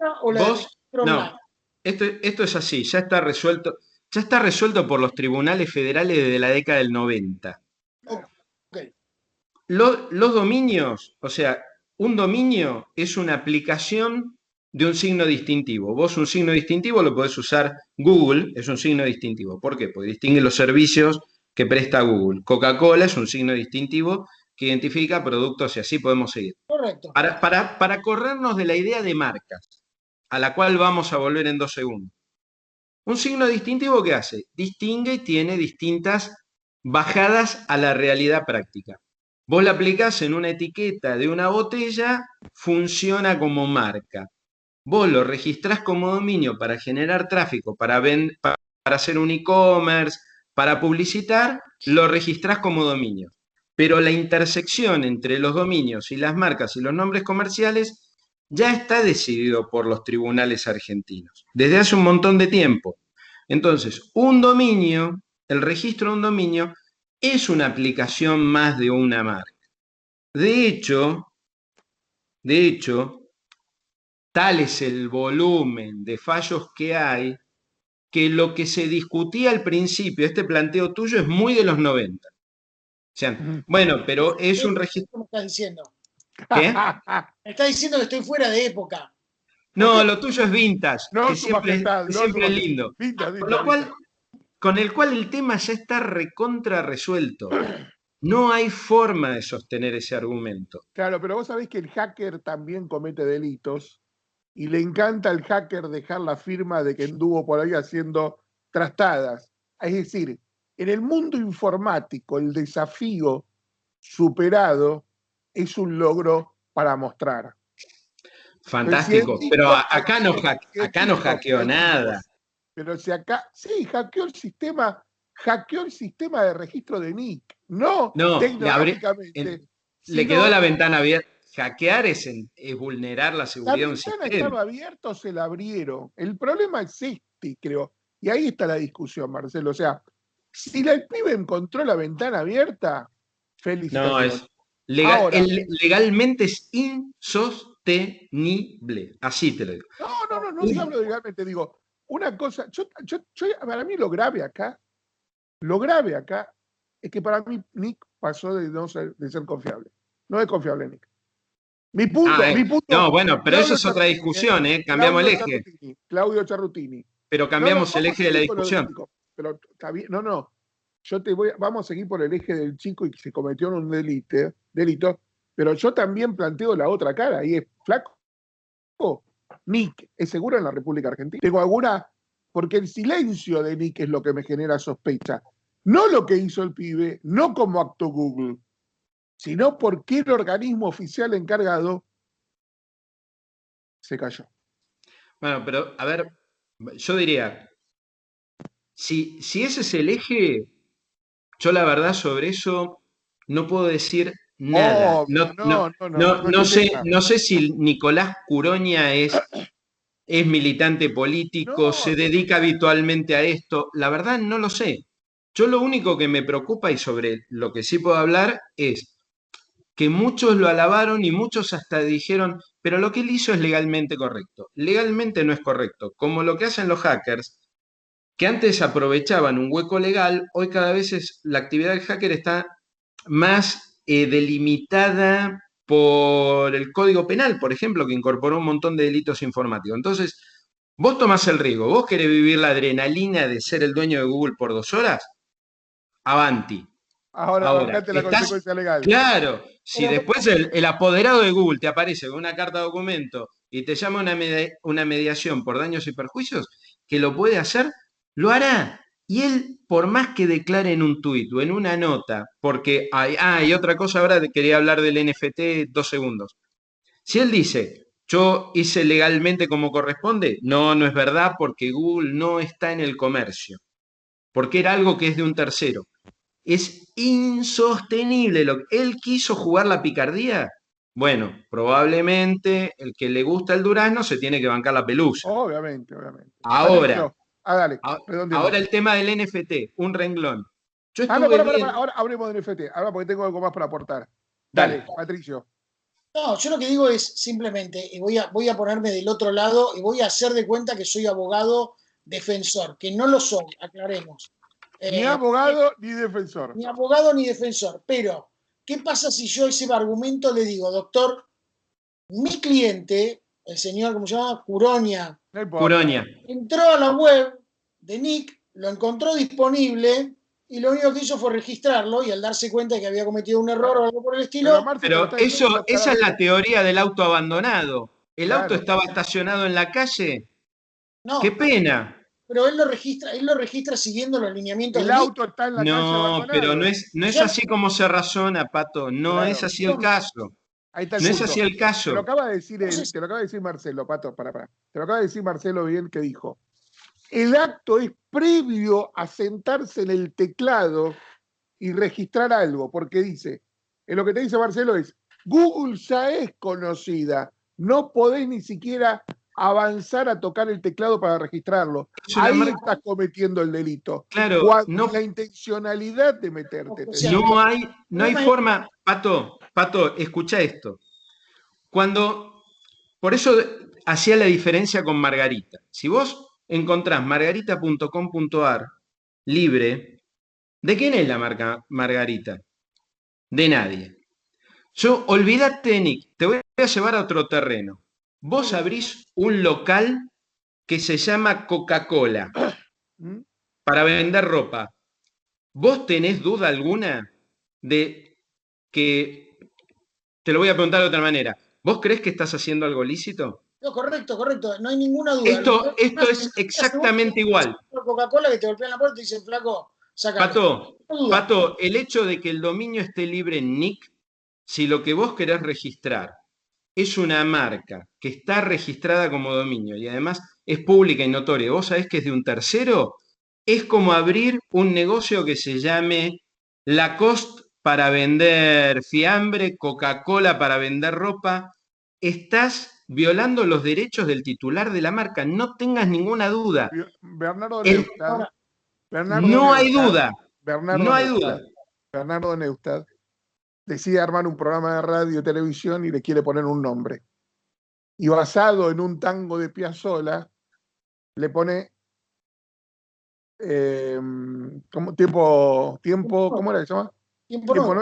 Esto es así, ya está resuelto por los tribunales federales desde la década del 90. Okay. Los dominios, o sea, un dominio es una aplicación de un signo distintivo. Vos un signo distintivo lo podés usar, Google es un signo distintivo. ¿Por qué? Porque distingue los servicios que presta Google. Coca-Cola es un signo distintivo que identifica productos y así podemos seguir. Correcto. Para corrernos de la idea de marcas, a la cual vamos a volver en 2 segundos. Un signo distintivo, ¿qué hace? Distingue y tiene distintas bajadas a la realidad práctica. Vos la aplicás en una etiqueta de una botella, funciona como marca. Vos lo registrás como dominio para generar tráfico, para hacer un e-commerce, para publicitar, lo registrás como dominio. Pero la intersección entre los dominios y las marcas y los nombres comerciales ya está decidido por los tribunales argentinos, desde hace un montón de tiempo. Entonces, el registro de un dominio, es una aplicación más de una marca. De hecho, tal es el volumen de fallos que hay, que lo que se discutía al principio, este planteo tuyo es muy de los 90. O sea, bueno, pero es un registro... ¿Cómo estás diciendo? ¿Qué? Me estás diciendo que estoy fuera de época. No, lo tuyo es vintage, no, que siempre es lindo. Con el cual el tema ya está recontra resuelto. No hay forma de sostener ese argumento. Claro, pero vos sabés que el hacker también comete delitos y le encanta al hacker dejar la firma de que anduvo por ahí haciendo trastadas. Es decir, en el mundo informático el desafío superado es un logro para mostrar. Fantástico, pero acá no hackeó nada. Pero si acá, sí, hackeó el sistema de registro de NIC, no tecnológicamente. Le quedó la ventana abierta. hackear es vulnerar la La seguridad de un ventana sistema. estaba abierta o se la abrieron. El problema es este, creo. Y ahí está la discusión, Marcelo. O sea, si el pibe encontró la ventana abierta, No, felicitaciones. Ahora, legalmente es insostenible. Así te lo digo. no te hablo legalmente, digo, una cosa, para mí lo grave acá es que para mí Nick pasó de ser confiable. No es confiable Nick. Mi punto. No, bueno, pero eso Claudio es otra Charrutini, discusión, ¿eh? Cambiamos el eje. Claudio Charrutini. Pero cambiamos el eje de la discusión. Pero está bien, no. Vamos a seguir por el eje del chico y que se cometió un delito, pero yo también planteo la otra cara, y es flaco. Nick es seguro en la República Argentina. Tengo alguna, porque el silencio de Nick es lo que me genera sospecha. No lo que hizo el pibe, no como actuó Google, sino porque el organismo oficial encargado se cayó. Bueno, pero a ver, yo diría, si ese es el eje, yo la verdad sobre eso no puedo decir nada. No sé si Nicolás Curoña es militante político, se dedica habitualmente a esto. La verdad no lo sé. Yo lo único que me preocupa y sobre lo que sí puedo hablar es que muchos lo alabaron y muchos hasta dijeron, pero lo que él hizo es legalmente correcto. Legalmente no es correcto. Como lo que hacen los hackers, que antes aprovechaban un hueco legal, hoy cada vez la actividad del hacker está más delimitada por el Código Penal, por ejemplo, que incorporó un montón de delitos informáticos. Entonces, vos tomás el riesgo, vos querés vivir la adrenalina de ser el dueño de Google por 2 horas, avanti. Ahora bancate la consecuencia legal. Claro, si después el apoderado de Google te aparece con una carta de documento y te llama una mediación por daños y perjuicios, que lo puede hacer, lo hará. Y él, por más que declare en un tuit o en una nota, porque y otra cosa, ahora quería hablar del NFT 2 segundos. Si él dice, yo hice legalmente como corresponde, no es verdad porque Google no está en el comercio, porque era algo que es de un tercero. Es insostenible. Él quiso jugar la picardía. Bueno, probablemente el que le gusta el durazno se tiene que bancar la pelusa. Obviamente. Ahora, dale, ahora el tema del NFT, un renglón. Ahora hablemos del NFT, ahora porque tengo algo más para aportar. Dale, Patricio. No, yo lo que digo es simplemente, y voy a ponerme del otro lado y voy a hacer de cuenta que soy abogado defensor, que no lo soy, aclaremos. Ni abogado ni defensor. Ni abogado ni defensor. Pero, ¿qué pasa si yo ese argumento le digo, doctor, mi cliente, el señor, ¿cómo se llama? Curoña. Curoña. Entró a la web de Nick, lo encontró disponible y lo único que hizo fue registrarlo y al darse cuenta de que había cometido un error o algo por el estilo. Pero esa es la teoría del auto abandonado. El auto estaba estacionado en la calle. No. ¡Qué pena! Pero él lo registra siguiendo los lineamientos del auto está en la calle abandonado. No, pero no es así como se razona, Pato. No es así el caso. Ahí está no es así el caso. Te lo acaba de decir Marcelo, Pato, para. Te lo acaba de decir Marcelo bien, que dijo. El acto es previo a sentarse en el teclado y registrar algo, porque dice, lo que te dice Marcelo es, Google ya es conocida, no podés ni siquiera avanzar a tocar el teclado para registrarlo. Ahí estás cometiendo el delito. Claro, la intencionalidad de meterte. No hay forma, Pato, escucha esto. Por eso hacía la diferencia con Margarita. Si vos encontrás margarita.com.ar libre, ¿de quién es la marca Margarita? De nadie. Olvídate, Nick, te voy a llevar a otro terreno. Vos abrís un local que se llama Coca-Cola para vender ropa. ¿Vos tenés duda alguna de que, te lo voy a preguntar de otra manera, ¿vos creés que estás haciendo algo lícito? No, correcto, no hay ninguna duda. Esto es exactamente igual. Coca-Cola que te golpean la puerta y dicen, flaco, sacate. Pato, el hecho de que el dominio esté libre en Nick, si lo que vos querés registrar es una marca que está registrada como dominio y además es pública y notoria, vos sabés que es de un tercero, es como abrir un negocio que se llame Lacoste para vender fiambre, Coca-Cola para vender ropa. Estás violando los derechos del titular de la marca, no tengas ninguna duda. Bernardo El, Neustadt, Bernardo no hay Neustadt, duda, Bernardo no hay duda. Neustadt, Bernardo Neustadt decide armar un programa de radio y televisión y le quiere poner un nombre. Y basado en un tango de Piazzolla, le pone ¿cómo era que se llama? Tiempo nuevo.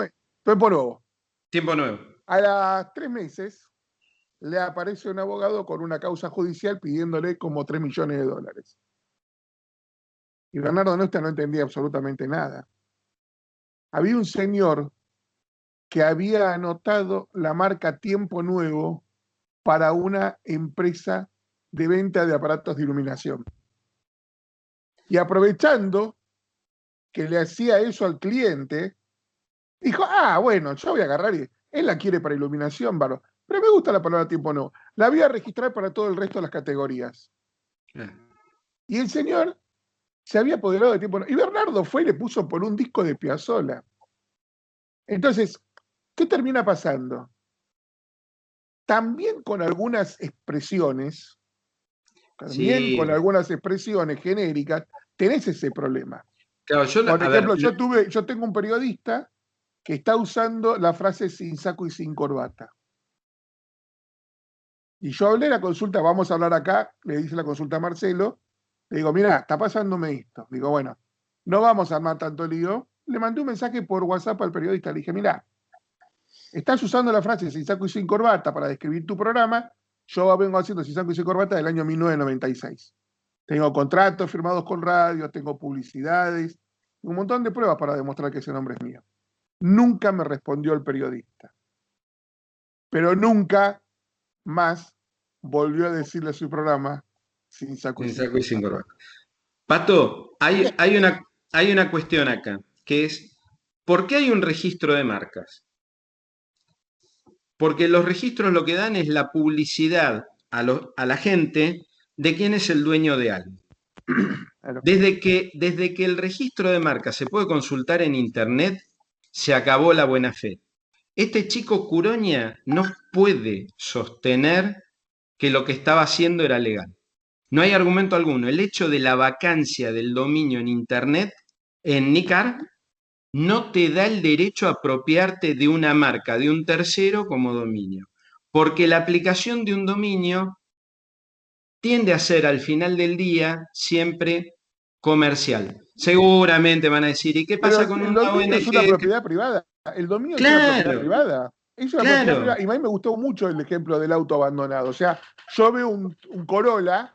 Tiempo nuevo. Tiempo nuevo. A las 3 meses le aparece un abogado con una causa judicial pidiéndole como 3 millones de dólares. Y Bernardo Neustadt no entendía absolutamente nada. Había un señor que había anotado la marca Tiempo Nuevo para una empresa de venta de aparatos de iluminación. Y aprovechando que le hacía eso al cliente, dijo, bueno, yo voy a agarrar y él la quiere para iluminación, pero me gusta la palabra Tiempo Nuevo. La voy a registrar para todo el resto de las categorías. Y el señor se había apoderado de Tiempo Nuevo. Y Bernardo fue y le puso por un disco de Piazzolla. Entonces, ¿qué termina pasando? También con algunas expresiones, genéricas, tenés ese problema. Claro, Por ejemplo, yo tengo un periodista que está usando la frase sin saco y sin corbata. Y yo hablé la consulta, vamos a hablar acá, le dice la consulta a Marcelo, le digo, mira, está pasándome esto. Digo, bueno, no vamos a armar tanto lío. Le mandé un mensaje por WhatsApp al periodista, le dije, mira, estás usando la frase sin saco y sin corbata para describir tu programa, yo vengo haciendo sin saco y sin corbata del año 1996. Tengo contratos firmados con radio, tengo publicidades, un montón de pruebas para demostrar que ese nombre es mío. Nunca me respondió el periodista. Pero nunca más volvió a decirle a su programa sin saco y sin corbata. Pato, hay una cuestión acá, que es, ¿por qué hay un registro de marcas? Porque los registros lo que dan es la publicidad a la gente de quién es el dueño de algo. Claro. Desde que el registro de marcas se puede consultar en Internet, se acabó la buena fe. Este chico Curoña no puede sostener que lo que estaba haciendo era legal. No hay argumento alguno. El hecho de la vacancia del dominio en Internet, en NICAR, no te da el derecho a apropiarte de una marca de un tercero como dominio. Porque la aplicación de un dominio tiende a ser al final del día siempre comercial. Seguramente van a decir, ¿y qué pasa con una ONG? Es una propiedad privada. El dominio es una propiedad privada. Es una propiedad privada. Y a mí me gustó mucho el ejemplo del auto abandonado. O sea, yo veo un Corolla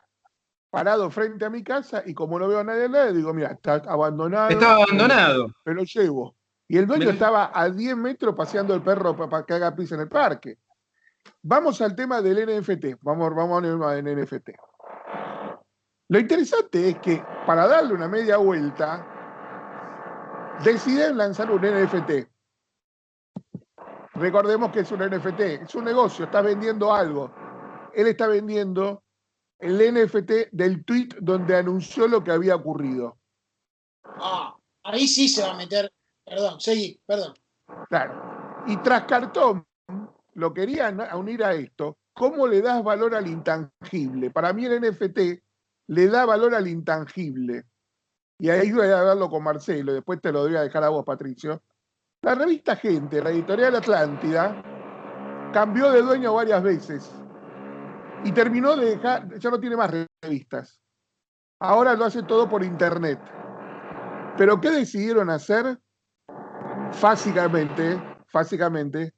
parado frente a mi casa y como no veo a nadie al lado, digo, mira, está abandonado. Estaba abandonado. Me lo llevo. Y el dueño estaba a 10 metros paseando el perro para que haga pis en el parque. Vamos al tema del NFT. Vamos en NFT. Lo interesante es que para darle una media vuelta, deciden lanzar un NFT. Recordemos que es un NFT, es un negocio, está vendiendo algo. Él está vendiendo el NFT del tweet donde anunció lo que había ocurrido. Ahí sí se va a meter. Perdón, seguí, perdón. Claro. Y tras cartón, lo querían unir a esto. ¿Cómo le das valor al intangible? Para mí el NFT le da valor al intangible. Y ahí voy a verlo con Marcelo, después te lo voy a dejar a vos, Patricio. La revista Gente, la editorial Atlántida, cambió de dueño varias veces y terminó de dejar, ya no tiene más revistas. Ahora lo hace todo por internet. ¿Pero qué decidieron hacer? Básicamente,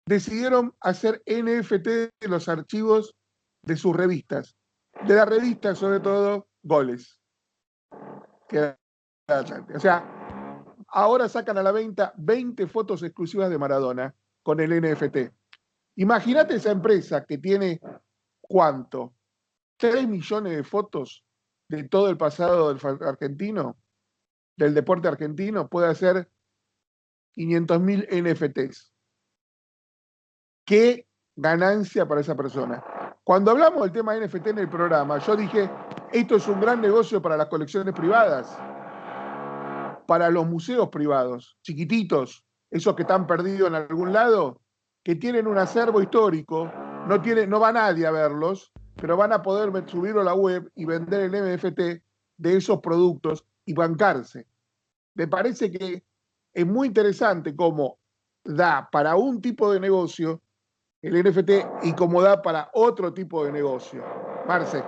decidieron hacer NFT de los archivos de sus revistas. De la revista, sobre todo, Goles. O sea, ahora sacan a la venta 20 fotos exclusivas de Maradona con el NFT. Imagínate esa empresa que tiene, ¿cuánto? 3 millones de fotos de todo el pasado del argentino, del deporte argentino, puede hacer 500.000 NFTs. ¿Qué ganancia para esa persona? Cuando hablamos del tema NFT en el programa, yo dije, esto es un gran negocio para las colecciones privadas, para los museos privados, chiquititos, esos que están perdidos en algún lado, que tienen un acervo histórico, no va nadie a verlos, pero van a poder subirlo a la web y vender el NFT de esos productos y bancarse. Me parece que es muy interesante cómo da para un tipo de negocio el NFT y cómo da para otro tipo de negocio. Marce.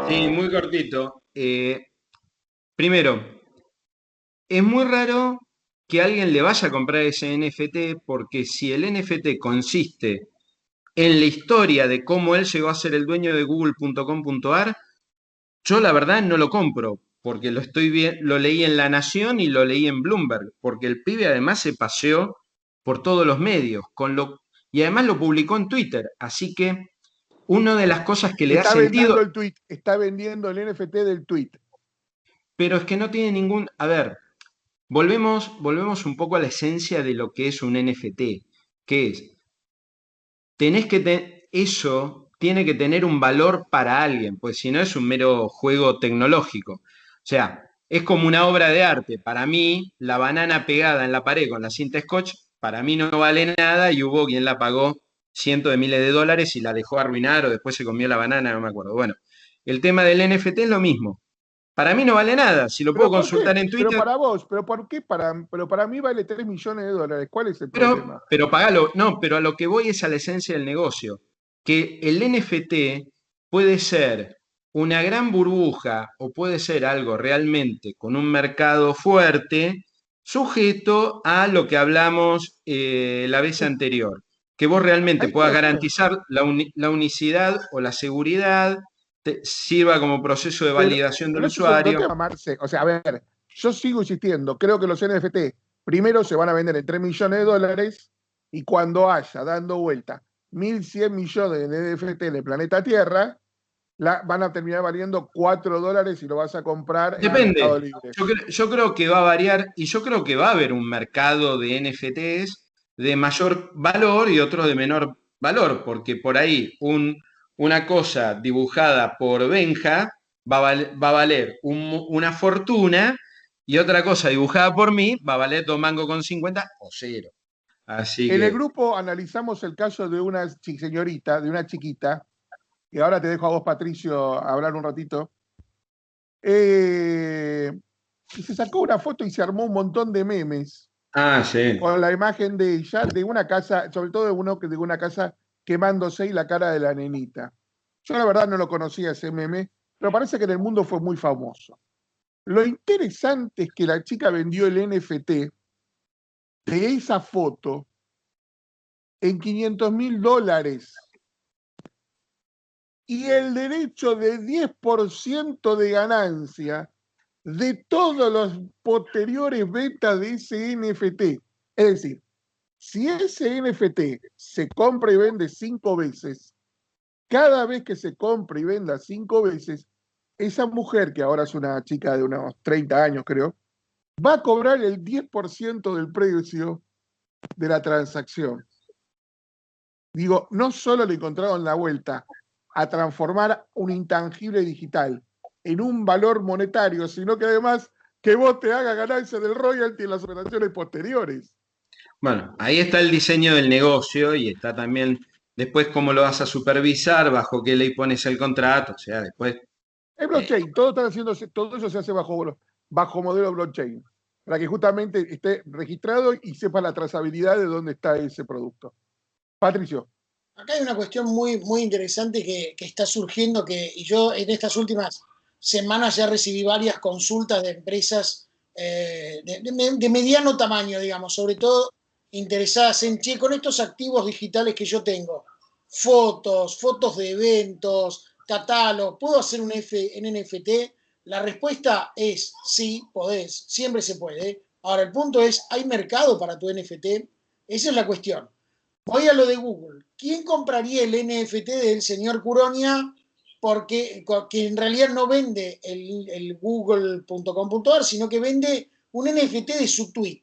Sí, muy cortito. Primero, es muy raro que alguien le vaya a comprar ese NFT porque si el NFT consiste en la historia de cómo él llegó a ser el dueño de google.com.ar, yo la verdad no lo compro, porque lo leí en La Nación y lo leí en Bloomberg, porque el pibe además se paseó por todos los medios, y además lo publicó en Twitter, así que una de las cosas que le da Está sentido, vendiendo el tweet, está vendiendo el NFT del tweet. pero es que no tiene ningún, a ver, volvemos un poco a la esencia de lo que es un NFT, que es, eso tiene que tener un valor para alguien, pues si no es un mero juego tecnológico. O sea, es como una obra de arte. Para mí, la banana pegada en la pared con la cinta Scotch, para mí no vale nada y hubo quien la pagó cientos de miles de dólares y la dejó arruinar o después se comió la banana, no me acuerdo. Bueno, el tema del NFT es lo mismo. Para mí no vale nada. Si lo puedo ¿Pero por qué? consultar en Pero Twitter, para vos, ¿pero por qué? Pero para mí vale 3 millones de dólares. ¿Cuál es el problema? pero pagalo. No, pero a lo que voy es a la esencia del negocio. Que el NFT puede ser una gran burbuja o puede ser algo realmente con un mercado fuerte, sujeto a lo que hablamos la vez Es- anterior. Que vos realmente Ahí estoy puedas de acuerdo. garantizar la unicidad o la seguridad, sirva como proceso de validación del Pero ese es otro usuario. tema, Marce. O sea, a ver, yo sigo insistiendo. Creo que los NFT primero se van a vender en 3 millones de dólares y cuando haya, dando vuelta, 1.100 millones de NFT en el planeta Tierra, van a terminar valiendo 4 dólares y lo vas a comprar en Mercado Depende. Libre. Yo creo que va a variar y yo creo que va a haber un mercado de NFTs de mayor valor y otro de menor valor, porque por ahí una cosa dibujada por Benja va a valer una fortuna y otra cosa dibujada por mí va a valer 2,50 mangos o cero. Así En el que, grupo analizamos el caso de una señorita, de una chiquita, y ahora te dejo a vos, Patricio, hablar un ratito. Y se sacó una foto y se armó un montón de memes sí. con la imagen de ella, de una casa, sobre todo de una casa quemándose y la cara de la nenita. Yo la verdad no lo conocía ese meme, pero parece que en el mundo fue muy famoso. Lo interesante es que la chica vendió el NFT de esa foto en $500.000 y el derecho de 10% de ganancia de todos los posteriores ventas de ese NFT. Es decir, si ese NFT se compra y vende 5 veces, cada vez que se compra y venda 5 veces, esa mujer, que ahora es una chica de unos 30 años, creo, va a cobrar el 10% del precio de la transacción. Digo, no solo le encontraron la vuelta a transformar un intangible digital en un valor monetario, sino que además que vos te hagas ganancia del royalty en las operaciones posteriores. Bueno, ahí está el diseño del negocio y está también después cómo lo vas a supervisar, bajo qué ley pones el contrato, o sea, después. El eh, blockchain, todo eso se hace bajo modelo blockchain, para que justamente esté registrado y sepa la trazabilidad de dónde está ese producto. Patricio. Acá hay una cuestión muy interesante que está surgiendo, y yo en estas últimas semanas ya recibí varias consultas de empresas de mediano tamaño, digamos, sobre todo interesadas en, che, con estos activos digitales que yo tengo, fotos de eventos, catálogos, ¿puedo hacer un NFT? La respuesta es sí, podés, siempre se puede. Ahora, el punto es, ¿hay mercado para tu NFT? Esa es la cuestión. Voy a lo de Google. ¿Quién compraría el NFT del señor Curonia? Porque que en realidad no vende el google.com.ar, sino que vende un NFT de su tweet.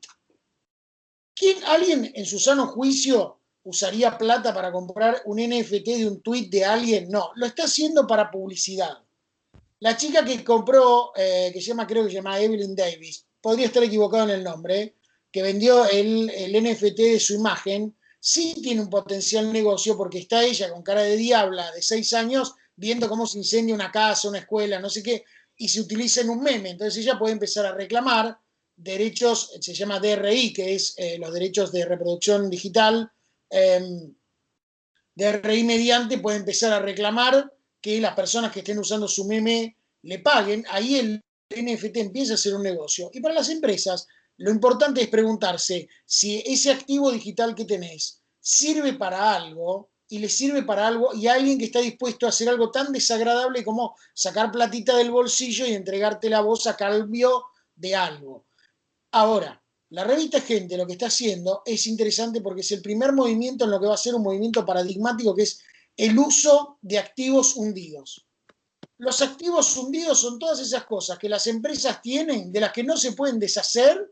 ¿Alguien en su sano juicio usaría plata para comprar un NFT de un tweet de alguien? No, lo está haciendo para publicidad. La chica que compró, creo que se llama Evelyn Davis, podría estar equivocado en el nombre, que vendió el NFT de su imagen, sí tiene un potencial negocio porque está ella con cara de diabla de 6 años viendo cómo se incendia una casa, una escuela, no sé qué, y se utiliza en un meme. Entonces ella puede empezar a reclamar derechos, se llama DRI, que es los derechos de reproducción digital. DRI mediante puede empezar a reclamar que las personas que estén usando su meme le paguen. Ahí el NFT empieza a ser un negocio. Y para las empresas, lo importante es preguntarse si ese activo digital que tenés sirve para algo y le sirve para algo y alguien que está dispuesto a hacer algo tan desagradable como sacar platita del bolsillo y entregarte la voz a cambio de algo. Ahora, la revista Gente lo que está haciendo es interesante porque es el primer movimiento en lo que va a ser un movimiento paradigmático que es el uso de activos hundidos. Los activos hundidos son todas esas cosas que las empresas tienen, de las que no se pueden deshacer,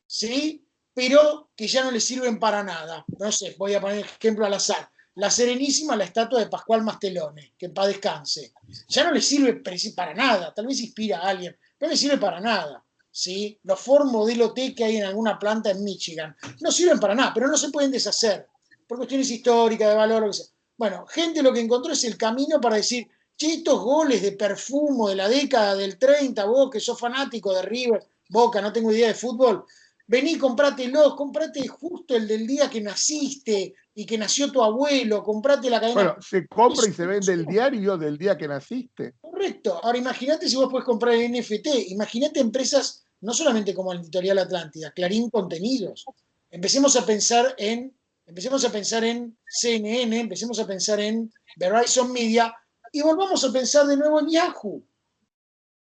¿sí? Pero que ya no les sirven para nada. No sé, voy a poner ejemplo al azar. La Serenísima, la estatua de Pascual Mastelone, que en paz descanse. Ya no le sirve para nada, tal vez inspira a alguien, pero no le sirve para nada. ¿Sí? Los Ford Modelo T que hay en alguna planta en Michigan no sirven para nada, pero no se pueden deshacer por cuestiones históricas, de valor, lo que sea. Bueno, Gente lo que encontró es el camino para decir, che, estos goles de Perfumo de la década del 30, vos que sos fanático de River, Boca, no tengo idea de fútbol, vení, comprátelos, comprate justo el del día que naciste y que nació tu abuelo, comprate la cadena. Bueno, se compra y se vende el diario del día que naciste. Correcto. Ahora imagínate si vos podés comprar el NFT, imagínate empresas no solamente como la Editorial Atlántida, Clarín Contenidos. Empecemos a pensar en CNN, empecemos a pensar en Verizon Media y volvamos a pensar de nuevo en Yahoo.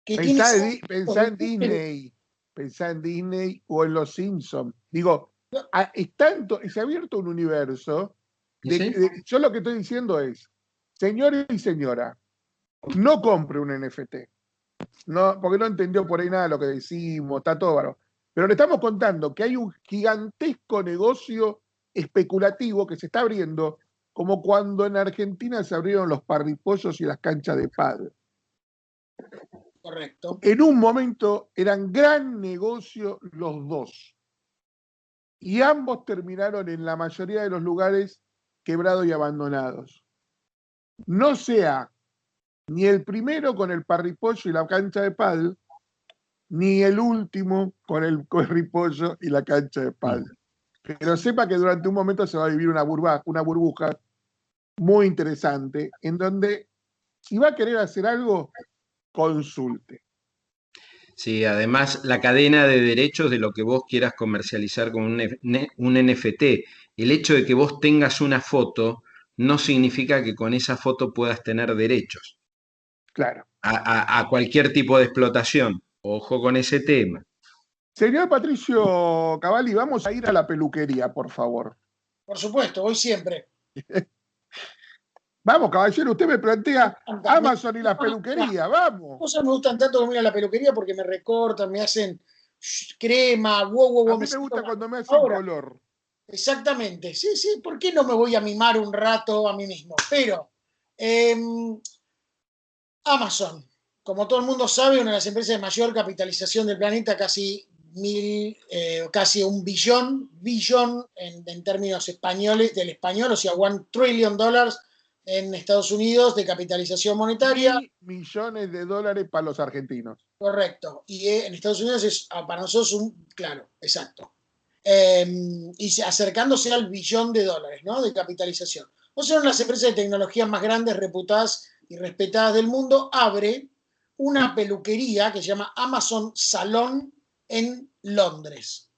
Que Pensá en Disney. Pensá en Disney o en Los Simpsons. Digo, se ha abierto un universo. Yo lo que estoy diciendo es, señor y señora, no compre un NFT. No, porque no entendió por ahí nada de lo que decimos, está todo bárbaro. Pero le estamos contando que hay un gigantesco negocio especulativo que se está abriendo, como cuando en Argentina se abrieron los parripollos y las canchas de pádel. Correcto. En un momento eran gran negocio los dos. Y ambos terminaron en la mayoría de los lugares quebrados y abandonados. No sea ni el primero con el parripollo y la cancha de pádel, ni el último con el parripollo y la cancha de pádel. Pero sepa que durante un momento se va a vivir una burbuja muy interesante, en donde si va a querer hacer algo, consulte. Sí, además la cadena de derechos de lo que vos quieras comercializar con un NFT. El hecho de que vos tengas una foto no significa que con esa foto puedas tener derechos. Claro. A cualquier tipo de explotación. Ojo con ese tema. Señor Patricio Cavalli, vamos a ir a la peluquería, por favor. Por supuesto, voy siempre. Vamos, caballero, usted me plantea Amazon y la peluquería, vamos. Cosas me gustan tanto como ir a la peluquería porque me recortan, me hacen crema, wow. A mí me gusta cuando me hacen color. Exactamente, sí, ¿por qué no me voy a mimar un rato a mí mismo? Pero Amazon, como todo el mundo sabe, una de las empresas de mayor capitalización del planeta, casi un billón en términos españoles, del español, o sea, $1 trillion en Estados Unidos de capitalización monetaria. $1.000 millones para los argentinos. Correcto. Y en Estados Unidos es para nosotros claro, exacto. Y acercándose al $1 billón, ¿no? De capitalización. O sea, una de las empresas de tecnología más grandes, reputadas y respetadas del mundo, abre una peluquería que se llama Amazon Salon en Londres.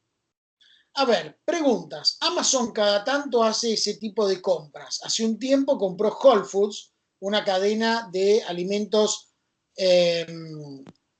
A ver, preguntas. Amazon cada tanto hace ese tipo de compras. Hace un tiempo compró Whole Foods, una cadena de alimentos,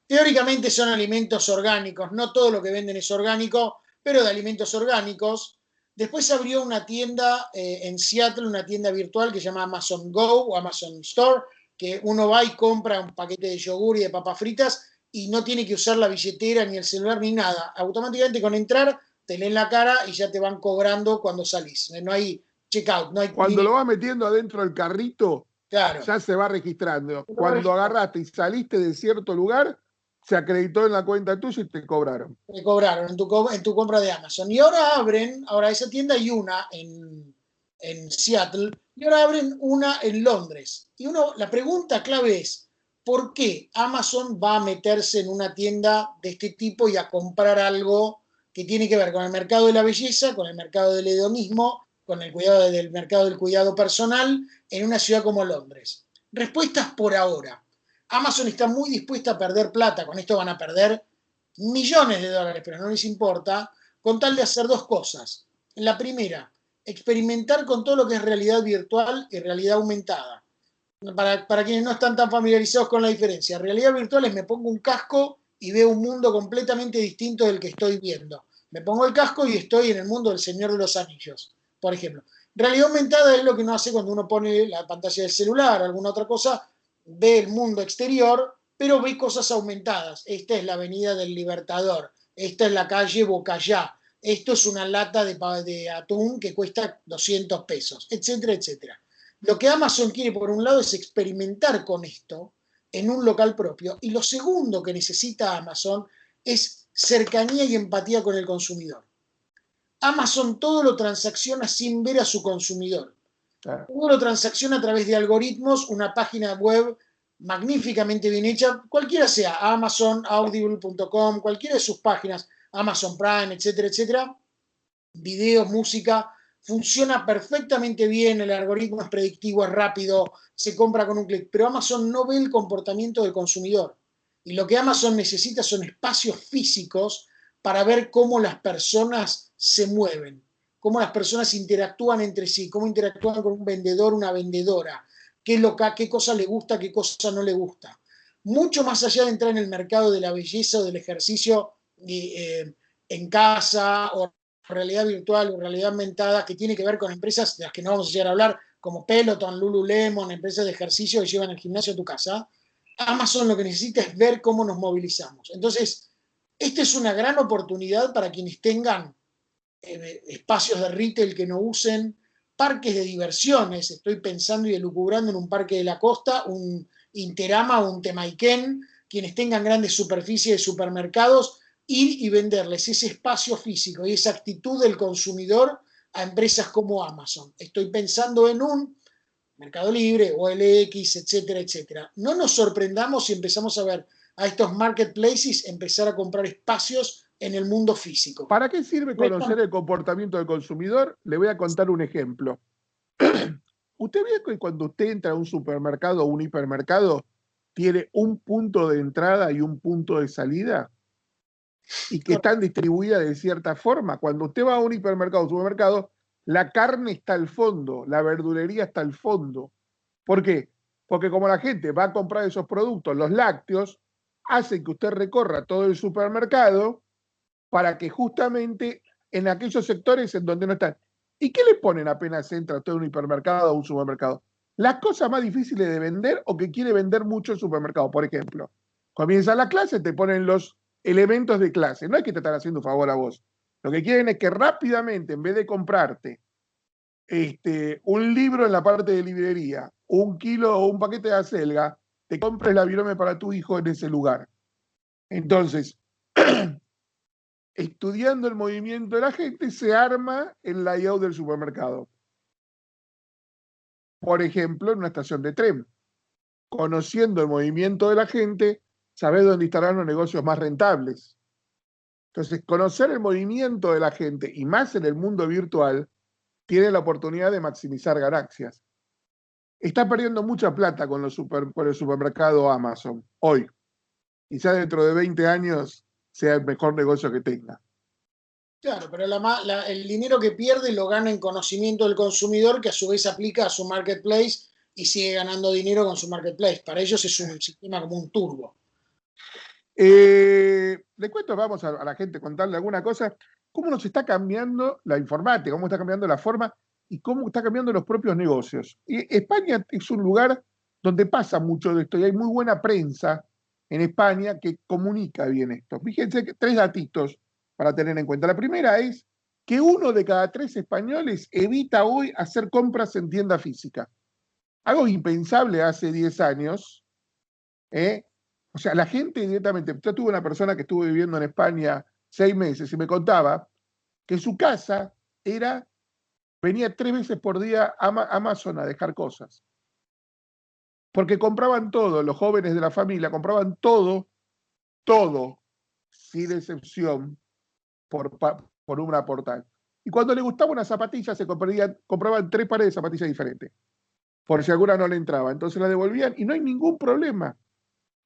teóricamente son alimentos orgánicos, no todo lo que venden es orgánico, pero de alimentos orgánicos. Después abrió una tienda en Seattle, una tienda virtual que se llama Amazon Go o Amazon Store, que uno va y compra un paquete de yogur y de papas fritas y no tiene que usar la billetera ni el celular ni nada. Automáticamente con entrar te leen la cara y ya te van cobrando cuando salís. No hay checkout. No hay cuando lo vas metiendo adentro del carrito, claro, ya se va registrando. Cuando agarraste y saliste de cierto lugar, se acreditó en la cuenta tuya y te cobraron. Te cobraron en tu compra de Amazon. Y ahora esa tienda hay una en Seattle, y ahora abren una en Londres. Y la pregunta clave es, ¿por qué Amazon va a meterse en una tienda de este tipo y a comprar algo que tiene que ver con el mercado de la belleza, con el mercado del hedonismo, con el mercado del cuidado personal en una ciudad como Londres? Respuestas por ahora. Amazon está muy dispuesta a perder plata, con esto van a perder millones de dólares, pero no les importa, con tal de hacer dos cosas. La primera, experimentar con todo lo que es realidad virtual y realidad aumentada. Para quienes no están tan familiarizados con la diferencia, realidad virtual es me pongo un casco y veo un mundo completamente distinto del que estoy viendo. Me pongo el casco y estoy en el mundo del Señor de los Anillos, por ejemplo. Realidad aumentada es lo que uno hace cuando uno pone la pantalla del celular o alguna otra cosa, ve el mundo exterior, pero ve cosas aumentadas. Esta es la avenida del Libertador, esta es la calle Bocayá, esto es una lata de atún que cuesta 200 pesos, etcétera, etcétera. Lo que Amazon quiere, por un lado, es experimentar con esto en un local propio. Y lo segundo que necesita Amazon es cercanía y empatía con el consumidor. Amazon todo lo transacciona sin ver a su consumidor. Claro. Todo lo transacciona a través de algoritmos, una página web magníficamente bien hecha, cualquiera sea, Amazon, Audible.com, cualquiera de sus páginas, Amazon Prime, etcétera, etcétera, videos, música, funciona perfectamente bien, el algoritmo es predictivo, es rápido, se compra con un clic, pero Amazon no ve el comportamiento del consumidor. Y lo que Amazon necesita son espacios físicos para ver cómo las personas se mueven, cómo las personas interactúan entre sí, cómo interactúan con un vendedor, una vendedora, qué cosa le gusta, qué cosa no le gusta. Mucho más allá de entrar en el mercado de la belleza o del ejercicio en casa o realidad virtual o realidad aumentada que tiene que ver con empresas de las que no vamos a llegar a hablar, como Peloton, Lululemon, empresas de ejercicio que llevan el gimnasio a tu casa. Amazon lo que necesita es ver cómo nos movilizamos. Entonces, esta es una gran oportunidad para quienes tengan espacios de retail que no usen, parques de diversiones. Estoy pensando y elucubrando en un parque de la costa, un Interama o un Temaiken, quienes tengan grandes superficies de supermercados, ir y venderles ese espacio físico y esa actitud del consumidor a empresas como Amazon. Estoy pensando en un Mercado Libre, OLX, etcétera, etcétera. No nos sorprendamos si empezamos a ver a estos marketplaces empezar a comprar espacios en el mundo físico. ¿Para qué sirve conocer el comportamiento del consumidor? Le voy a contar un ejemplo. Usted ve que cuando usted entra a un supermercado o un hipermercado, tiene un punto de entrada y un punto de salida y que están distribuidas de cierta forma. Cuando usted va a un hipermercado o un supermercado, la carne está al fondo, la verdulería está al fondo. ¿Por qué? Porque como la gente va a comprar esos productos, los lácteos, hacen que usted recorra todo el supermercado para que justamente en aquellos sectores en donde no están. ¿Y qué le ponen apenas entra usted a un hipermercado o un supermercado? Las cosas más difíciles de vender o que quiere vender mucho el supermercado. Por ejemplo, comienza la clase, te ponen los elementos de clase. No es que te están haciendo un favor a vos. Lo que quieren es que rápidamente, en vez de comprarte un libro en la parte de librería, un kilo o un paquete de acelga, te compres la virome para tu hijo en ese lugar. Entonces, estudiando el movimiento de la gente, se arma el layout del supermercado. Por ejemplo, en una estación de tren. Conociendo el movimiento de la gente, sabés dónde estarán los negocios más rentables. Entonces, conocer el movimiento de la gente, y más en el mundo virtual, tiene la oportunidad de maximizar ganancias. Está perdiendo mucha plata con el supermercado Amazon hoy. Quizá dentro de 20 años sea el mejor negocio que tenga. Claro, pero el dinero que pierde lo gana en conocimiento del consumidor, que a su vez aplica a su marketplace y sigue ganando dinero con su marketplace. Para ellos es un sistema como un turbo. Le cuento, vamos a la gente contarle alguna cosa, cómo nos está cambiando la informática, cómo está cambiando la forma y cómo está cambiando los propios negocios. Y España es un lugar donde pasa mucho de esto y hay muy buena prensa en España que comunica bien esto. Fíjense que 3 datitos para tener en cuenta. La primera es que 1 de cada 3 españoles evita hoy hacer compras en tienda física. Algo impensable hace 10 años, O sea, la gente directamente, yo tuve una persona que estuvo viviendo en España 6 meses y me contaba que su casa venía 3 veces por día a Amazon a dejar cosas. Porque compraban todo, los jóvenes de la familia compraban todo, todo, sin excepción, por una portal. Y cuando le gustaba una zapatilla, compraban 3 pares de zapatillas diferentes, por si alguna no le entraba. Entonces la devolvían y no hay ningún problema.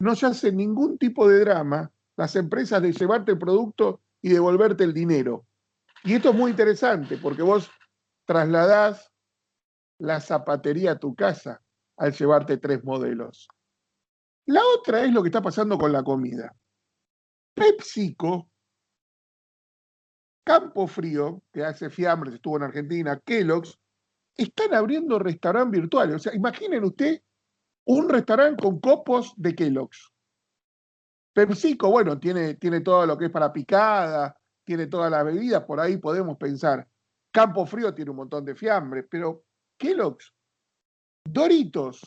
No se hace ningún tipo de drama las empresas de llevarte el producto y devolverte el dinero. Y esto es muy interesante porque vos trasladás la zapatería a tu casa al llevarte 3 modelos. La otra es lo que está pasando con la comida. PepsiCo, Campo Frío, que hace fiambres, estuvo en Argentina, Kellogg's, están abriendo restaurantes virtuales. O sea, imaginen usted un restaurante con copos de Kellogg's. PepsiCo, bueno, tiene todo lo que es para picada, tiene todas las bebidas, por ahí podemos pensar. Campo Frío tiene un montón de fiambres, pero Kellogg's, Doritos,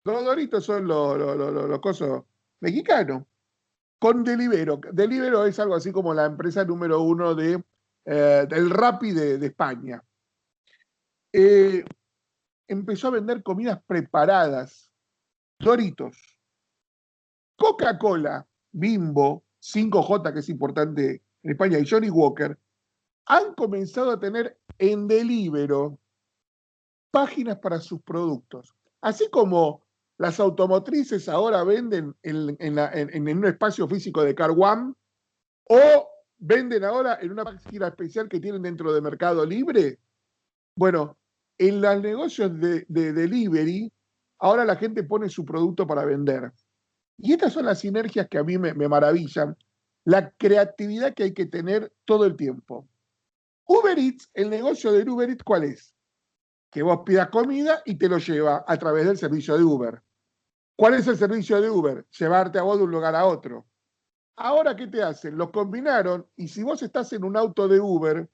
los Doritos son los cosos mexicanos, con Deliveroo. Deliveroo es algo así como la empresa número 1 del Rappi de España. Empezó a vender comidas preparadas, Doritos, Coca-Cola, Bimbo, 5J, que es importante en España, y Johnny Walker, han comenzado a tener en Deliveroo páginas para sus productos. Así como las automotrices ahora venden en un espacio físico de Car One, o venden ahora en una página especial que tienen dentro de Mercado Libre. Bueno, en los negocios de delivery, ahora la gente pone su producto para vender. Y estas son las sinergias que a mí me maravillan, la creatividad que hay que tener todo el tiempo. Uber Eats, el negocio de Uber Eats, ¿cuál es? Que vos pidas comida y te lo lleva a través del servicio de Uber. ¿Cuál es el servicio de Uber? Llevarte a vos de un lugar a otro. Ahora, ¿qué te hacen? Los combinaron y si vos estás en un auto de Uber,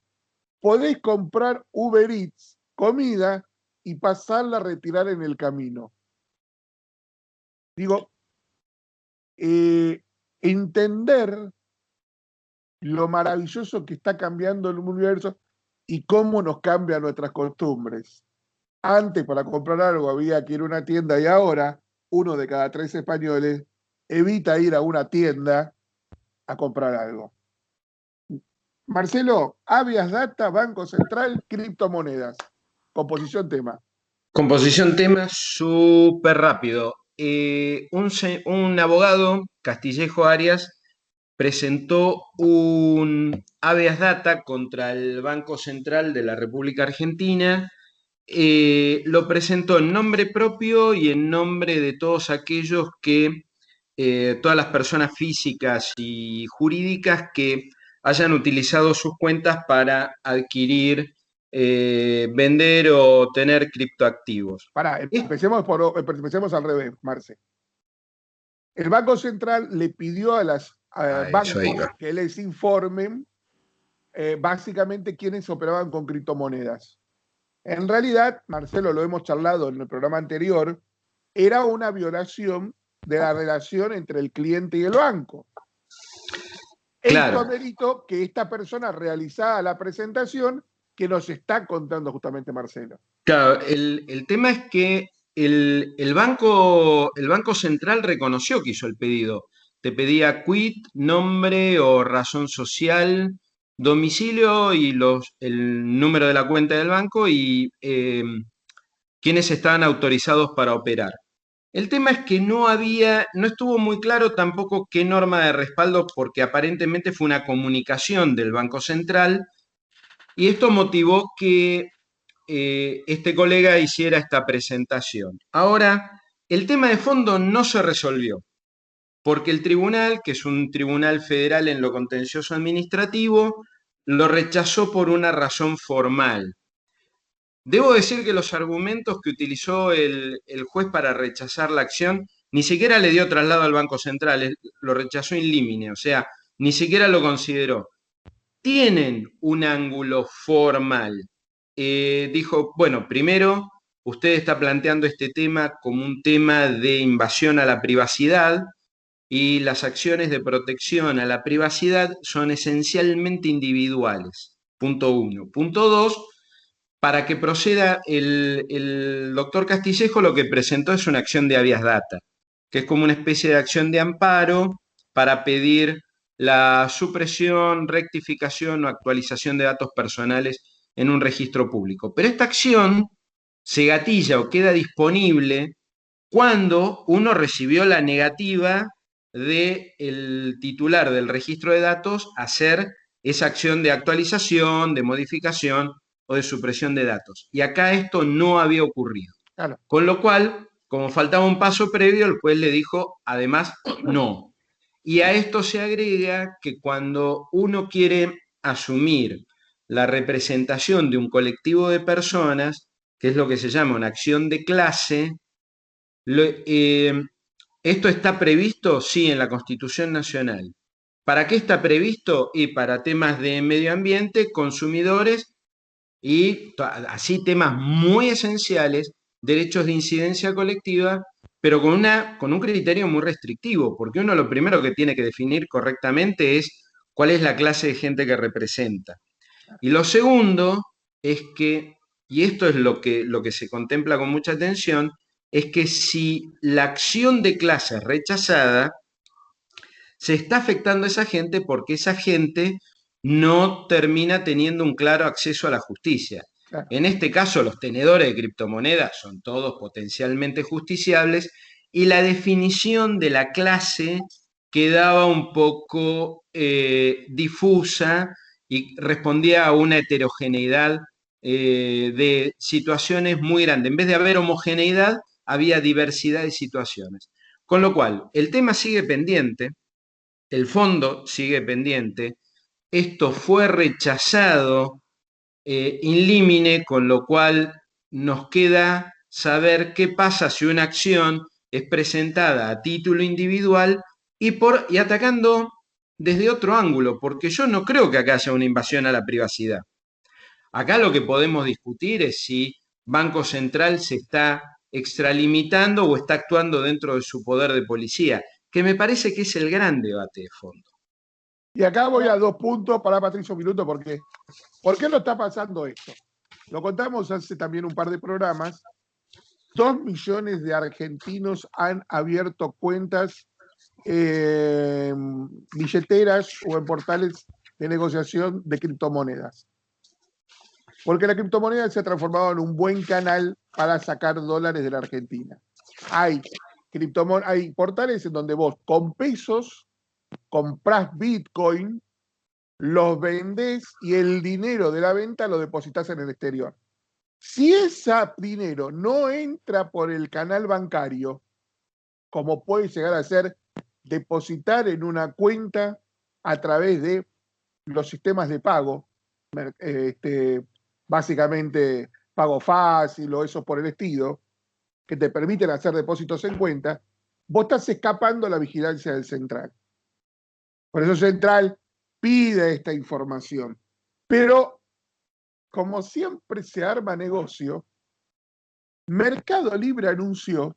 podés comprar Uber Eats, comida, y pasarla a retirar en el camino. Digo, entender lo maravilloso que está cambiando el universo y cómo nos cambian nuestras costumbres. Antes, para comprar algo había que ir a una tienda y ahora 1 de cada 3 españoles evita ir a una tienda a comprar algo. Marcelo, Habeas Data, Banco Central, criptomonedas. Composición tema. Composición tema súper rápido. Un abogado, Castillejo Arias, presentó un habeas data contra el Banco Central de la República Argentina. Lo presentó en nombre propio y en nombre de todos aquellos todas las personas físicas y jurídicas que hayan utilizado sus cuentas para adquirir, vender o tener criptoactivos. Pará, empecemos al revés, Marce. El Banco Central le pidió a los bancos que les informen básicamente quiénes operaban con criptomonedas. En realidad, Marcelo, lo hemos charlado en el programa anterior, era una violación de la relación entre el cliente y el banco. Claro. Esto merito que esta persona realizada la presentación que nos está contando justamente Marcelo. Claro, el tema es que el banco Central reconoció que hizo el pedido. Te pedía quit, nombre o razón social, domicilio y el número de la cuenta del banco y quiénes estaban autorizados para operar. El tema es que no estuvo muy claro tampoco qué norma de respaldo, porque aparentemente fue una comunicación del Banco Central y esto motivó que este colega hiciera esta presentación. Ahora, el tema de fondo no se resolvió, porque el tribunal, que es un tribunal federal en lo contencioso administrativo, lo rechazó por una razón formal. Debo decir que los argumentos que utilizó el juez para rechazar la acción ni siquiera le dio traslado al Banco Central, lo rechazó in limine, o sea, ni siquiera lo consideró. Tienen un ángulo formal. Dijo, bueno, primero, usted está planteando este tema como un tema de invasión a la privacidad y las acciones de protección a la privacidad son esencialmente individuales. Punto 1. Punto 2. Para que proceda el doctor Castillejo, lo que presentó es una acción de habeas data, que es como una especie de acción de amparo para pedir la supresión, rectificación o actualización de datos personales en un registro público. Pero esta acción se gatilla o queda disponible cuando uno recibió la negativa del titular del registro de datos a hacer esa acción de actualización, de modificación o de supresión de datos. Y acá esto no había ocurrido. Claro. Con lo cual, como faltaba un paso previo, el juez le dijo, además, no. Y a esto se agrega que cuando uno quiere asumir la representación de un colectivo de personas, que es lo que se llama una acción de clase, esto está previsto, sí, en la Constitución Nacional. ¿Para qué está previsto? Y para temas de medio ambiente, consumidores y así temas muy esenciales, derechos de incidencia colectiva, pero con un criterio muy restrictivo, porque uno lo primero que tiene que definir correctamente es cuál es la clase de gente que representa. Y lo segundo es que, y esto es lo que se contempla con mucha atención, es que si la acción de clase es rechazada, se está afectando a esa gente porque esa gente no termina teniendo un claro acceso a la justicia. Claro. En este caso, los tenedores de criptomonedas son todos potencialmente justiciables y la definición de la clase quedaba un poco difusa y respondía a una heterogeneidad de situaciones muy grande. En vez de haber homogeneidad, había diversidad de situaciones. Con lo cual, el tema sigue pendiente, el fondo sigue pendiente, esto fue rechazado in limine, con lo cual nos queda saber qué pasa si una acción es presentada a título individual y atacando desde otro ángulo, porque yo no creo que acá haya una invasión a la privacidad. Acá lo que podemos discutir es si Banco Central se está extralimitando o está actuando dentro de su poder de policía, que me parece que es el gran debate de fondo. Y acá voy a 2 puntos para Patricio Minuto, porque ¿por qué no está pasando esto? Lo contamos hace también un par de programas. 2 millones de argentinos han abierto cuentas billeteras o en portales de negociación de criptomonedas. Porque la criptomoneda se ha transformado en un buen canal para sacar dólares de la Argentina. Hay portales en donde vos con pesos comprás Bitcoin, los vendés y el dinero de la venta lo depositas en el exterior. Si ese dinero no entra por el canal bancario, como puede llegar a ser depositar en una cuenta a través de los sistemas de pago, básicamente pago fácil o eso por el estilo, que te permiten hacer depósitos en cuenta, vos estás escapando a la vigilancia del central. Por eso Central pide esta información. Pero, como siempre se arma negocio, Mercado Libre anunció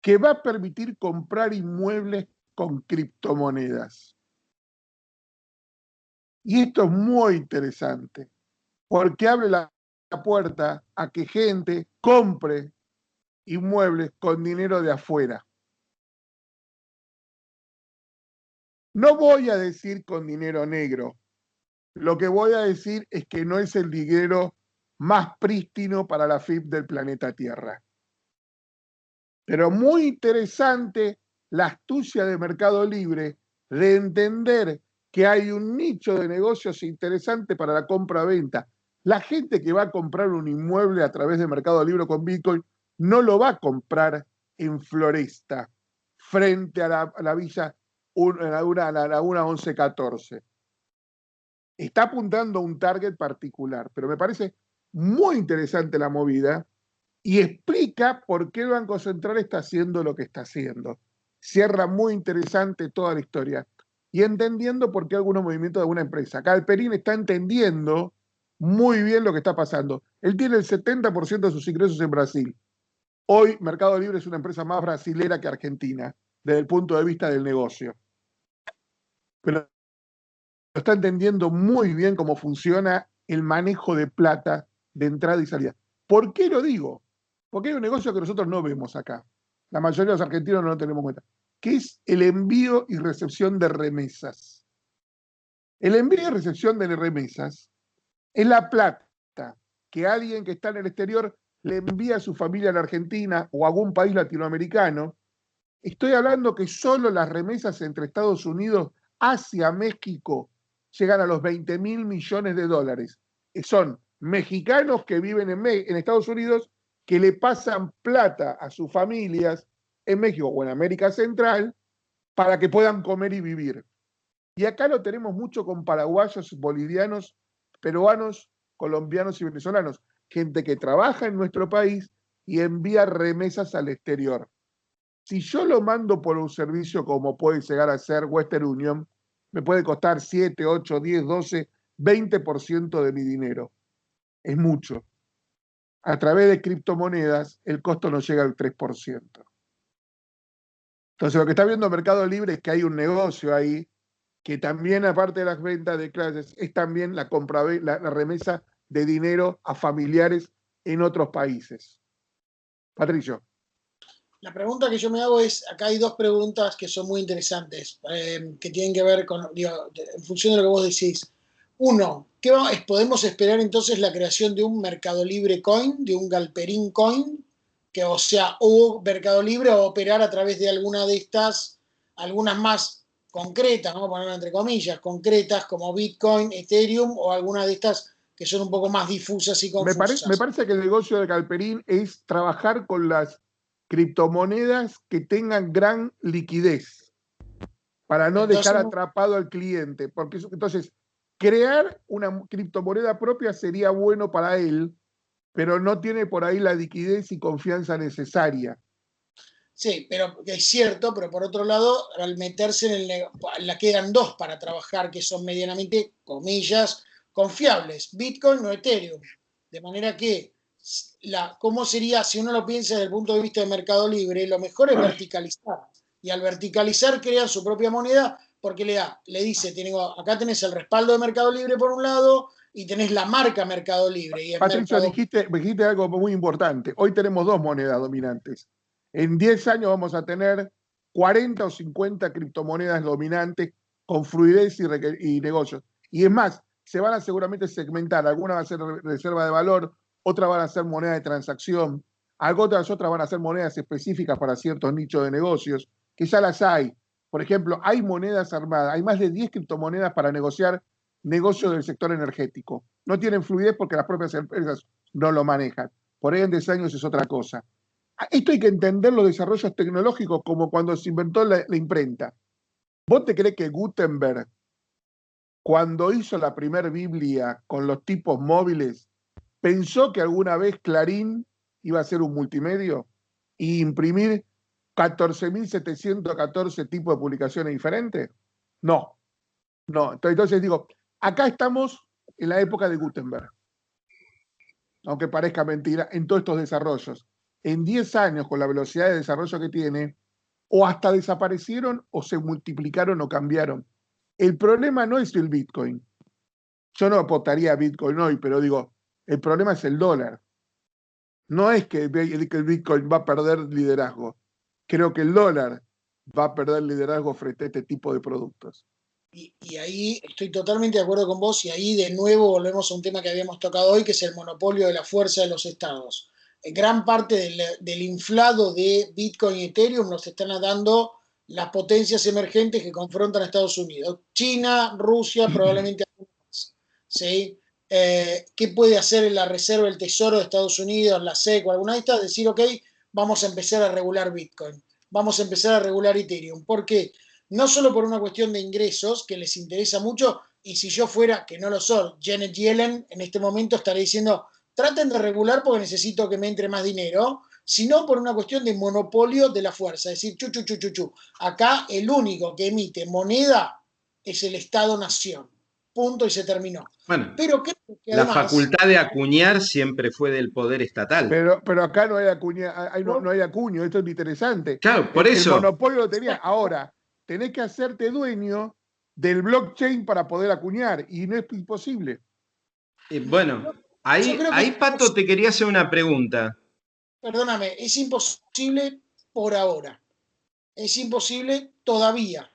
que va a permitir comprar inmuebles con criptomonedas. Y esto es muy interesante, porque abre la puerta a que gente compre inmuebles con dinero de afuera. No voy a decir con dinero negro. Lo que voy a decir es que no es el dinero más prístino para la FIP del planeta Tierra. Pero muy interesante la astucia de Mercado Libre de entender que hay un nicho de negocios interesante para la compra-venta. La gente que va a comprar un inmueble a través de Mercado Libre con Bitcoin no lo va a comprar en Floresta, frente a la villa, a la Laguna 1114. Está apuntando a un target particular, pero me parece muy interesante la movida y explica por qué el Banco Central está haciendo lo que está haciendo. Cierra muy interesante toda la historia y entendiendo por qué algunos movimientos de alguna empresa. Galperín está entendiendo muy bien lo que está pasando. Él tiene el 70% de sus ingresos en Brasil. Hoy Mercado Libre es una empresa más brasilera que argentina desde el punto de vista del negocio. Pero está entendiendo muy bien cómo funciona el manejo de plata de entrada y salida. ¿Por qué lo digo? Porque hay un negocio que nosotros no vemos acá. La mayoría de los argentinos no lo tenemos en cuenta, que es el envío y recepción de remesas. El envío y recepción de remesas es la plata que alguien que está en el exterior le envía a su familia en Argentina o a algún país latinoamericano. Estoy hablando que solo las remesas entre Estados Unidos hacia México llegan a los 20.000 millones de dólares. Son mexicanos que viven en Estados Unidos que le pasan plata a sus familias en México o en América Central para que puedan comer y vivir. Y acá lo tenemos mucho con paraguayos, bolivianos, peruanos, colombianos y venezolanos. Gente que trabaja en nuestro país y envía remesas al exterior. Si yo lo mando por un servicio como puede llegar a ser Western Union, me puede costar 7, 8, 10, 12, 20% de mi dinero. Es mucho. A través de criptomonedas, el costo no llega al 3%. Entonces, lo que está viendo Mercado Libre es que hay un negocio ahí, que también, aparte de las ventas de clases, es también la remesa de dinero a familiares en otros países. Patricio. La pregunta que yo me hago es, acá hay dos preguntas que son muy interesantes, que tienen que ver con, digo, en función de lo que vos decís. Uno, ¿podemos esperar entonces la creación de un Mercado Libre Coin, de un Galperín Coin? Que, o sea, o Mercado Libre va a operar a través de alguna de estas, algunas más concretas, vamos a ponerlo entre comillas, concretas como Bitcoin, Ethereum, o algunas de estas que son un poco más difusas y confusas. Me parece que el negocio de Galperín es trabajar con las criptomonedas que tengan gran liquidez para no dejar atrapado al cliente. Porque entonces, crear una criptomoneda propia sería bueno para él, pero no tiene por ahí la liquidez y confianza necesaria. Sí, pero es cierto, pero por otro lado, al meterse en la quedan dos para trabajar que son medianamente, comillas, confiables, Bitcoin o Ethereum. De manera que, ¿cómo sería, si uno lo piensa desde el punto de vista de Mercado Libre, lo mejor es verticalizar. Y al verticalizar crean su propia moneda porque le dice, acá tenés el respaldo de Mercado Libre por un lado y tenés la marca Mercado Libre. Y es Patricio, dijiste algo muy importante. Hoy tenemos dos monedas dominantes. En 10 años vamos a tener 40 o 50 criptomonedas dominantes con fluidez y negocios. Y es más, se van a seguramente segmentar. Algunas van a ser reserva de valor, otras van a ser moneda de transacción, otras van a ser monedas específicas para ciertos nichos de negocios, que ya las hay. Por ejemplo, hay monedas armadas, hay más de 10 criptomonedas para negociar negocios del sector energético. No tienen fluidez porque las propias empresas no lo manejan. Por ahí en 10 años es otra cosa. Esto hay que entender los desarrollos tecnológicos como cuando se inventó la imprenta. ¿Vos te crees que Gutenberg, cuando hizo la primera Biblia con los tipos móviles, pensó que alguna vez Clarín iba a ser un multimedio y imprimir 14.714 tipos de publicaciones diferentes? No, no. Entonces digo, acá estamos en la época de Gutenberg, aunque parezca mentira, en todos estos desarrollos. En 10 años, con la velocidad de desarrollo que tiene, o hasta desaparecieron o se multiplicaron o cambiaron. El problema no es el Bitcoin. Yo no apostaría a Bitcoin hoy, pero digo, el problema es el dólar. No es que el Bitcoin va a perder liderazgo. Creo que el dólar va a perder liderazgo frente a este tipo de productos. Y ahí estoy totalmente de acuerdo con vos, y ahí de nuevo volvemos a un tema que habíamos tocado hoy, que es el monopolio de la fuerza de los estados. Gran parte del inflado de Bitcoin y Ethereum nos están dando las potencias emergentes que confrontan a Estados Unidos. China, Rusia, probablemente más. ¿Sí? ¿Qué puede hacer la Reserva del Tesoro de Estados Unidos, la SEC o alguna de estas? Decir, ok, vamos a empezar a regular Bitcoin, vamos a empezar a regular Ethereum. ¿Por qué? No solo por una cuestión de ingresos, que les interesa mucho, y si yo fuera, que no lo soy, Janet Yellen, en este momento estaría diciendo, traten de regular porque necesito que me entre más dinero, sino por una cuestión de monopolio de la fuerza, es decir, acá el único que emite moneda es el Estado-Nación. punto y se terminó. Bueno, Pero creo que la además, facultad de acuñar siempre fue del poder estatal. Pero acá no hay no hay acuño, esto es interesante. Claro, por El eso. monopolio lo tenía. Ahora, tenés que hacerte dueño del blockchain para poder acuñar, y no es imposible. Bueno, yo creo que ahí, Pato, te quería hacer una pregunta. perdóname, es imposible por ahora. Es imposible todavía.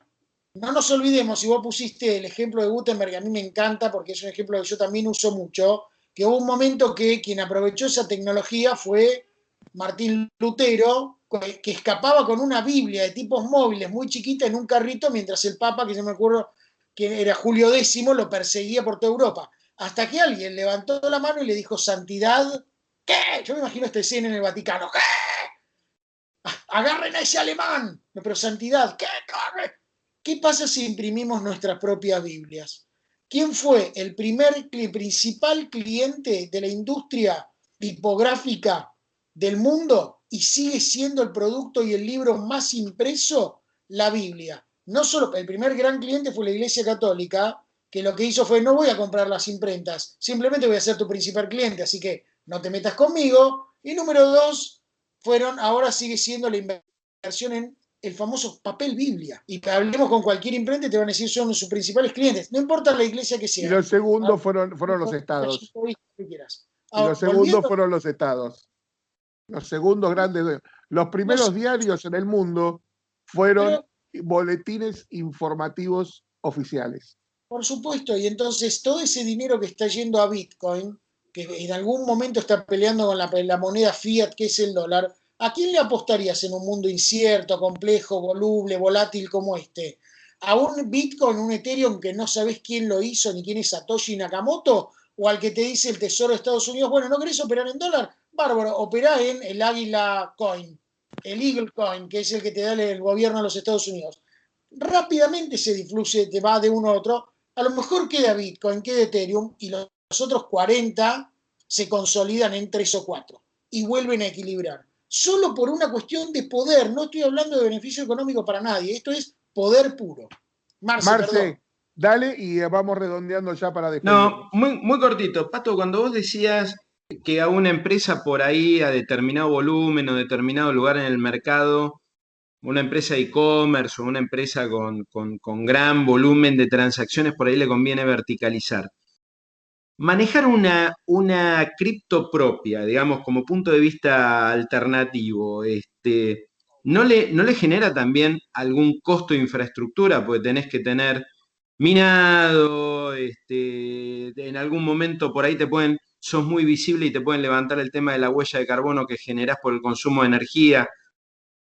No nos olvidemos, si vos pusiste el ejemplo de Gutenberg, a mí me encanta porque es un ejemplo que yo también uso mucho, que hubo un momento que quien aprovechó esa tecnología fue Martín Lutero, que escapaba con una Biblia de tipos móviles muy chiquita en un carrito, mientras el Papa, que yo me acuerdo que era Julio X, lo perseguía por toda Europa. Hasta que alguien levantó la mano y le dijo, santidad, ¿qué? Yo me imagino esta escena en el Vaticano, ¿qué? Agarren a ese alemán, pero santidad, ¿qué? ¿Qué pasa si imprimimos nuestras propias Biblias? ¿Quién fue el principal cliente de la industria tipográfica del mundo y sigue siendo el producto y el libro más impreso? La Biblia. No solo el primer gran cliente fue la Iglesia Católica, que lo que hizo fue no voy a comprar las imprentas, simplemente voy a ser tu principal cliente, así que no te metas conmigo. Y número dos, ahora sigue siendo la inversión en el famoso papel Biblia. Y hablemos con cualquier imprenta y te van a decir son sus principales clientes. No importa la iglesia que Y sea. los segundos fueron los estados. Y los segundos fueron los estados. Los segundos grandes. Los primeros diarios en el mundo fueron boletines informativos oficiales. Por supuesto, y entonces todo ese dinero que está yendo a Bitcoin, que en algún momento está peleando con la moneda fiat, que es el dólar, ¿a quién le apostarías en un mundo incierto, complejo, voluble, volátil como este? ¿A un Bitcoin, un Ethereum que no sabes quién lo hizo ni quién es Satoshi Nakamoto? ¿O al que te dice el Tesoro de Estados Unidos, bueno, ¿no querés operar en dólar? Bárbaro, operá en el Águila Coin, el Eagle Coin, que es el que te da el gobierno de los Estados Unidos. Rápidamente se difluye, te va de uno a otro. A lo mejor queda Bitcoin, queda Ethereum y los otros 40 se consolidan en 3 o 4 y vuelven a equilibrar. Solo por una cuestión de poder, no estoy hablando de beneficio económico para nadie, esto es poder puro. Marce, dale y vamos redondeando ya para despedirnos. No, muy cortito. Pato, cuando vos decías que a una empresa por ahí, a determinado volumen o determinado lugar en el mercado, una empresa de e-commerce o una empresa con gran volumen de transacciones, por ahí le conviene verticalizar. Manejar una cripto propia, digamos, como punto de vista alternativo, ¿no le genera también algún costo de infraestructura? Porque tenés que tener minado, en algún momento por ahí sos muy visible y te pueden levantar el tema de la huella de carbono que generás por el consumo de energía.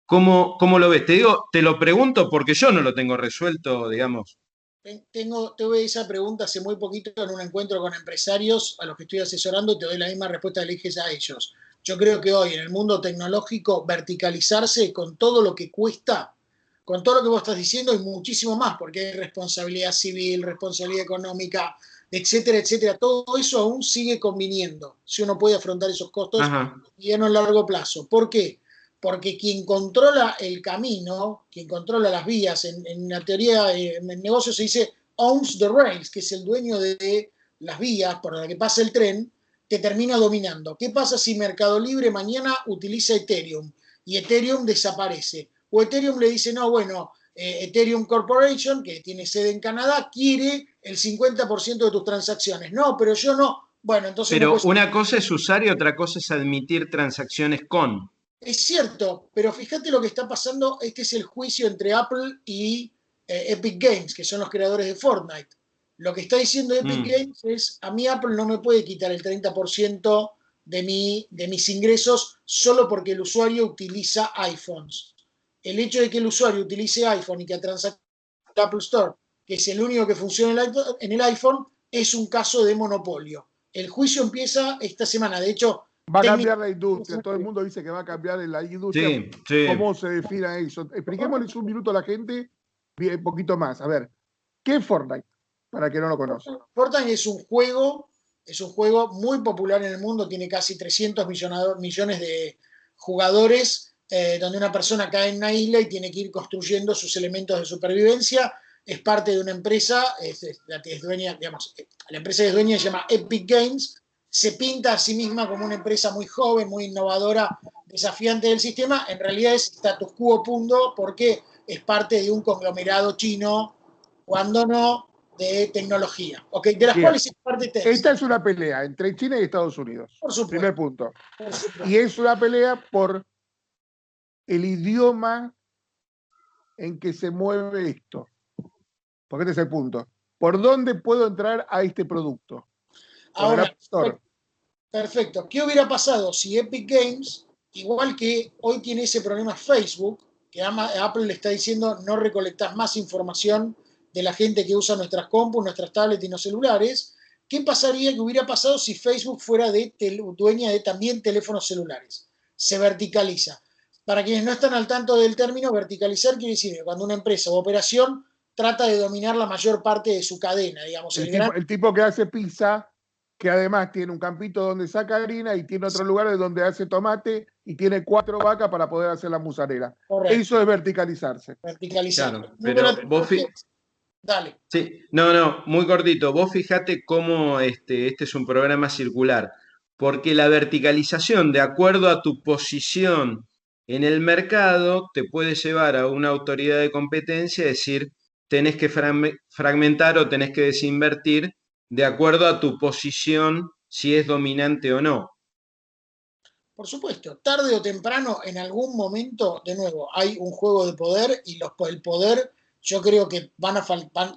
¿Cómo lo ves? Te lo pregunto porque yo no lo tengo resuelto, digamos. Tuve esa pregunta hace muy poquito en un encuentro con empresarios a los que estoy asesorando y te doy la misma respuesta que le dije a ellos. Yo creo que hoy en el mundo tecnológico verticalizarse con todo lo que cuesta, con todo lo que vos estás diciendo y muchísimo más, porque hay responsabilidad civil, responsabilidad económica, etcétera, etcétera. Todo eso aún sigue conviniendo si uno puede afrontar esos costos Ajá. y en un largo plazo. ¿Por qué? Porque quien controla el camino, quien controla las vías, en la teoría, en el negocio se dice owns the rails, que es el dueño de las vías por las que pasa el tren, te termina dominando. ¿Qué pasa si Mercado Libre mañana utiliza Ethereum y Ethereum desaparece? O Ethereum le dice, no, bueno, Ethereum Corporation, que tiene sede en Canadá, quiere el 50% de tus transacciones. No, pero yo no. Bueno, entonces no Pero puedes. una cosa es usar y otra cosa es admitir transacciones con. Es cierto, pero fíjate lo que está pasando. Este es el juicio entre Apple y Epic Games, que son los creadores de Fortnite. Lo que está diciendo Epic Games es, a mí Apple no me puede quitar el 30% de mis ingresos solo porque el usuario utiliza iPhones. El hecho de que el usuario utilice iPhone y que transaccione en el Apple Store, que es el único que funciona en el iPhone, es un caso de monopolio. El juicio empieza esta semana. De hecho, va a cambiar la industria. Todo el mundo dice que va a cambiar la industria. Sí, sí. ¿Cómo se define eso? Expliquémosles un minuto a la gente, un poquito más. A ver, ¿qué es Fortnite? Para que no lo conozca. Fortnite es un juego muy popular en el mundo, tiene casi 300 millones de jugadores, donde una persona cae en una isla y tiene que ir construyendo sus elementos de supervivencia. es parte de una empresa, la que es dueña, digamos, la empresa que es dueña se llama Epic Games, se pinta a sí misma como una empresa muy joven, muy innovadora, desafiante del sistema, en realidad es status quo punto porque es parte de un conglomerado chino, cuando no de tecnología, ¿okay? De las Bien. cuales es parte Esta Tencent. es una pelea entre China y Estados Unidos. Por supuesto. Primer punto. Por supuesto. Y es una pelea por el idioma en que se mueve esto. Porque este es el punto. ¿Por dónde puedo entrar a este producto? Por el Ahora, App Store. perfecto. ¿Qué hubiera pasado si Epic Games, igual que hoy tiene ese problema Facebook, que Apple le está diciendo no recolectás más información de la gente que usa nuestras compus, nuestras tablets y los celulares? ¿Qué pasaría que hubiera pasado si Facebook fuera dueña de también teléfonos celulares? Se verticaliza. Para quienes no están al tanto del término, verticalizar quiere decir que cuando una empresa o operación trata de dominar la mayor parte de su cadena, digamos. El tipo que hace pizza, que además tiene un campito donde saca harina y tiene otro lugar donde hace tomate y tiene 4 vacas para poder hacer la mozzarella. Correcto. Eso es verticalizarse. Verticalizar. Claro, pero vos Dale. Sí, no, muy cortito. Vos fijate cómo este es un programa circular, porque la verticalización, de acuerdo a tu posición en el mercado, te puede llevar a una autoridad de competencia a decir, tenés que fragmentar o tenés que desinvertir de acuerdo a tu posición, si es dominante o no. Por supuesto, tarde o temprano, en algún momento, de nuevo, hay un juego de poder y el poder, yo creo que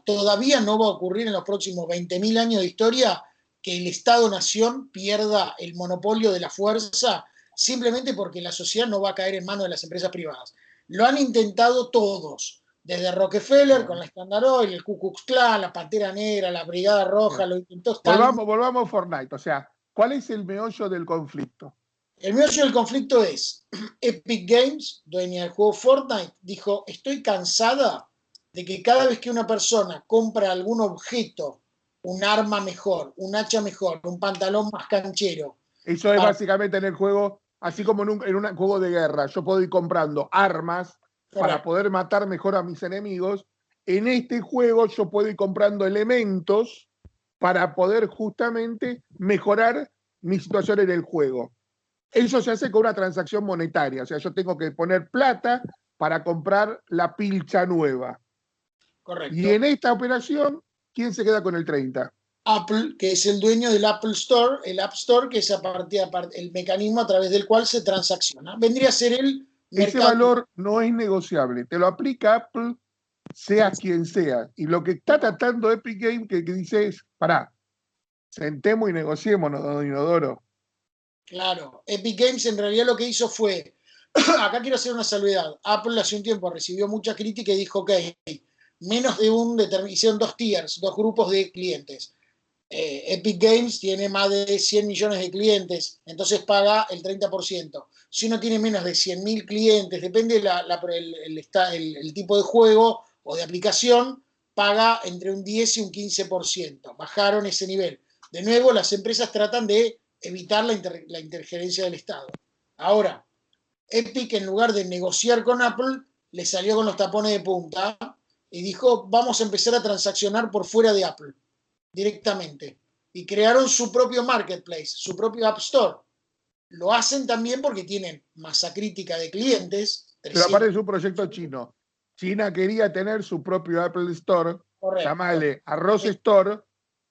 todavía no va a ocurrir en los próximos 20.000 años de historia que el Estado-Nación pierda el monopolio de la fuerza simplemente porque la sociedad no va a caer en manos de las empresas privadas. Lo han intentado todos, desde Rockefeller con la Standard Oil, el Ku Klux Klan, la Pantera Negra, la Brigada Roja, lo intentó Stalin. Volvamos a Fortnite. O sea, ¿cuál es el meollo del conflicto? El meollo del conflicto es, Epic Games, dueña del juego Fortnite, dijo, estoy cansada de que cada vez que una persona compra algún objeto, un arma mejor, un hacha mejor, un pantalón más canchero. Eso es básicamente en el juego, así como en un juego de guerra, yo puedo ir comprando armas para poder matar mejor a mis enemigos. En este juego yo puedo ir comprando elementos para poder justamente mejorar mi situación en el juego. Eso se hace con una transacción monetaria, o sea, yo tengo que poner plata para comprar la pilcha nueva. Correcto. Y en esta operación, ¿quién se queda con el 30? Apple, que es el dueño del Apple Store, el App Store, que es el mecanismo a través del cual se transacciona. Vendría a ser el mercado. Ese valor no es negociable, te lo aplica Apple, sea quien sea. Y lo que está tratando Epic Games que dice es, pará, sentemos y negociémonos, don Inodoro. Claro, Epic Games en realidad lo que hizo fue, acá quiero hacer una salvedad, Apple hace un tiempo recibió mucha crítica y dijo, ok, menos de hicieron 2 tiers, 2 grupos de clientes. Epic Games tiene más de 100 millones de clientes, entonces paga el 30%. Si uno tiene menos de 100.000 clientes, depende el tipo de juego o de aplicación, paga entre un 10 y un 15%. Bajaron ese nivel. De nuevo, las empresas tratan de evitar la interferencia del Estado. Ahora, Epic, en lugar de negociar con Apple, le salió con los tapones de punta y dijo, vamos a empezar a transaccionar por fuera de Apple directamente. Y crearon su propio marketplace, su propio App Store. Lo hacen también porque tienen masa crítica de clientes. Pero aparte es un proyecto chino. China quería tener su propio Apple Store, llamale Arroz Store,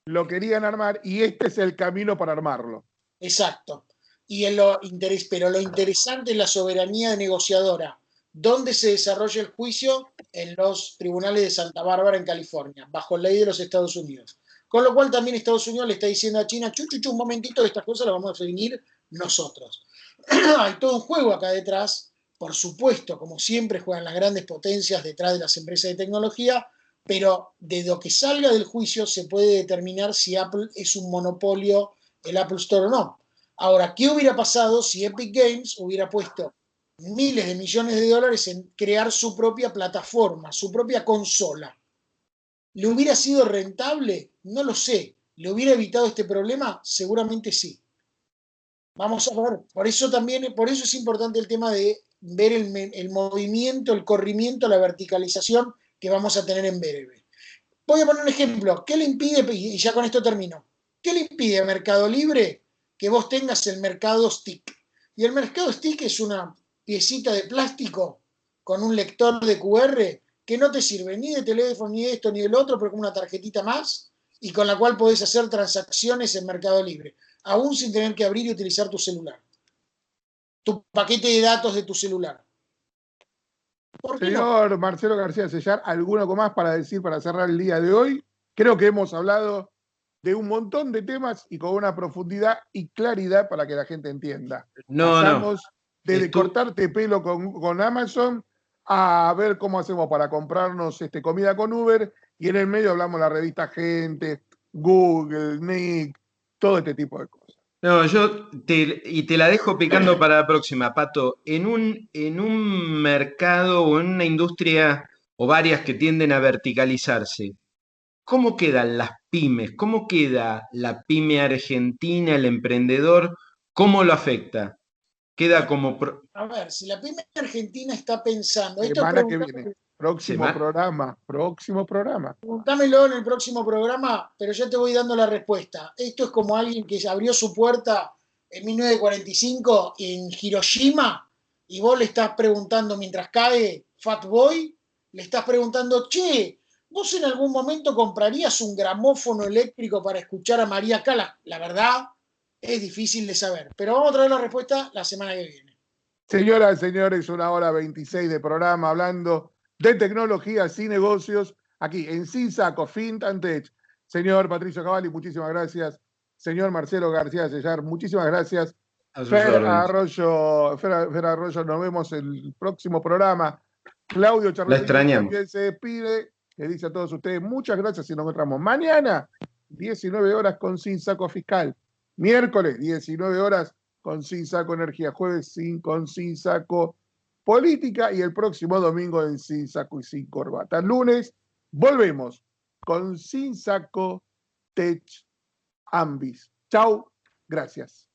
lo querían armar y este es el camino para armarlo. Exacto. Pero lo interesante es la soberanía de negociadora. ¿Dónde se desarrolla el juicio? En los tribunales de Santa Bárbara, en California, bajo ley de los Estados Unidos. Con lo cual también Estados Unidos le está diciendo a China, un momentito, estas cosas las vamos a definir nosotros. Hay todo un juego acá detrás, por supuesto, como siempre juegan las grandes potencias detrás de las empresas de tecnología, pero de lo que salga del juicio se puede determinar si Apple es un monopolio, el Apple Store o no. Ahora, ¿qué hubiera pasado si Epic Games hubiera puesto miles de millones de dólares en crear su propia plataforma, su propia consola? ¿Le hubiera sido rentable? No lo sé. ¿Le hubiera evitado este problema? Seguramente sí. Vamos a ver. Por eso es importante el tema de ver el movimiento, el corrimiento, la verticalización que vamos a tener en breve. Voy a poner un ejemplo. ¿Qué le impide, y ya con esto termino, qué le impide a Mercado Libre que vos tengas el Mercado Stick? Y el Mercado Stick es una piecita de plástico con un lector de QR que no te sirve ni de teléfono, ni de esto, ni del otro, pero como una tarjetita más, y con la cual podés hacer transacciones en Mercado Libre, aún sin tener que abrir y utilizar tu celular, tu paquete de datos de tu celular. ¿Por qué no? Señor Marcelo García Sellar, ¿alguno más para decir para cerrar el día de hoy? Creo que hemos hablado de un montón de temas y con una profundidad y claridad para que la gente entienda. No, no. Pasamos desde cortarte pelo con Amazon a ver cómo hacemos para comprarnos comida con Uber, y en el medio hablamos de la revista Gente, Google, Nick, todo este tipo de cosas. No, te la dejo picando para la próxima, Pato. En un mercado o en una industria o varias que tienden a verticalizarse, ¿cómo quedan las pymes? ¿Cómo queda la pyme argentina, el emprendedor? ¿Cómo lo afecta? Queda como... A ver, si la pyme argentina está pensando, esto es Semana que viene, próximo programa. Preguntámelo en el próximo programa, pero ya te voy dando la respuesta. Esto es como alguien que abrió su puerta en 1945 en Hiroshima y vos le estás preguntando mientras cae Fat Boy, le estás preguntando, che, ¿vos en algún momento comprarías un gramófono eléctrico para escuchar a María Callas? La verdad, es difícil de saber, pero vamos a traer la respuesta la semana que viene. Señoras y señores, 1 hora 26 de programa hablando de tecnologías y negocios aquí en Sin Saco, FinTech. Señor Patricio Cavalli, muchísimas gracias. Señor Marcelo García Sellar, muchísimas gracias. Fer Arroyo, nos vemos el próximo programa. Claudio La Charletti extrañamos. también se despide. Le dice a todos ustedes muchas gracias y nos encontramos mañana, 19 horas con Sin Saco Fiscal. Miércoles, 19 horas con Sin Saco Energía. Jueves, con Sin Saco Política. Y el próximo domingo en Sin Saco y Sin Corbata. Lunes, volvemos con Sin Saco Tech Ambis. Chau, gracias.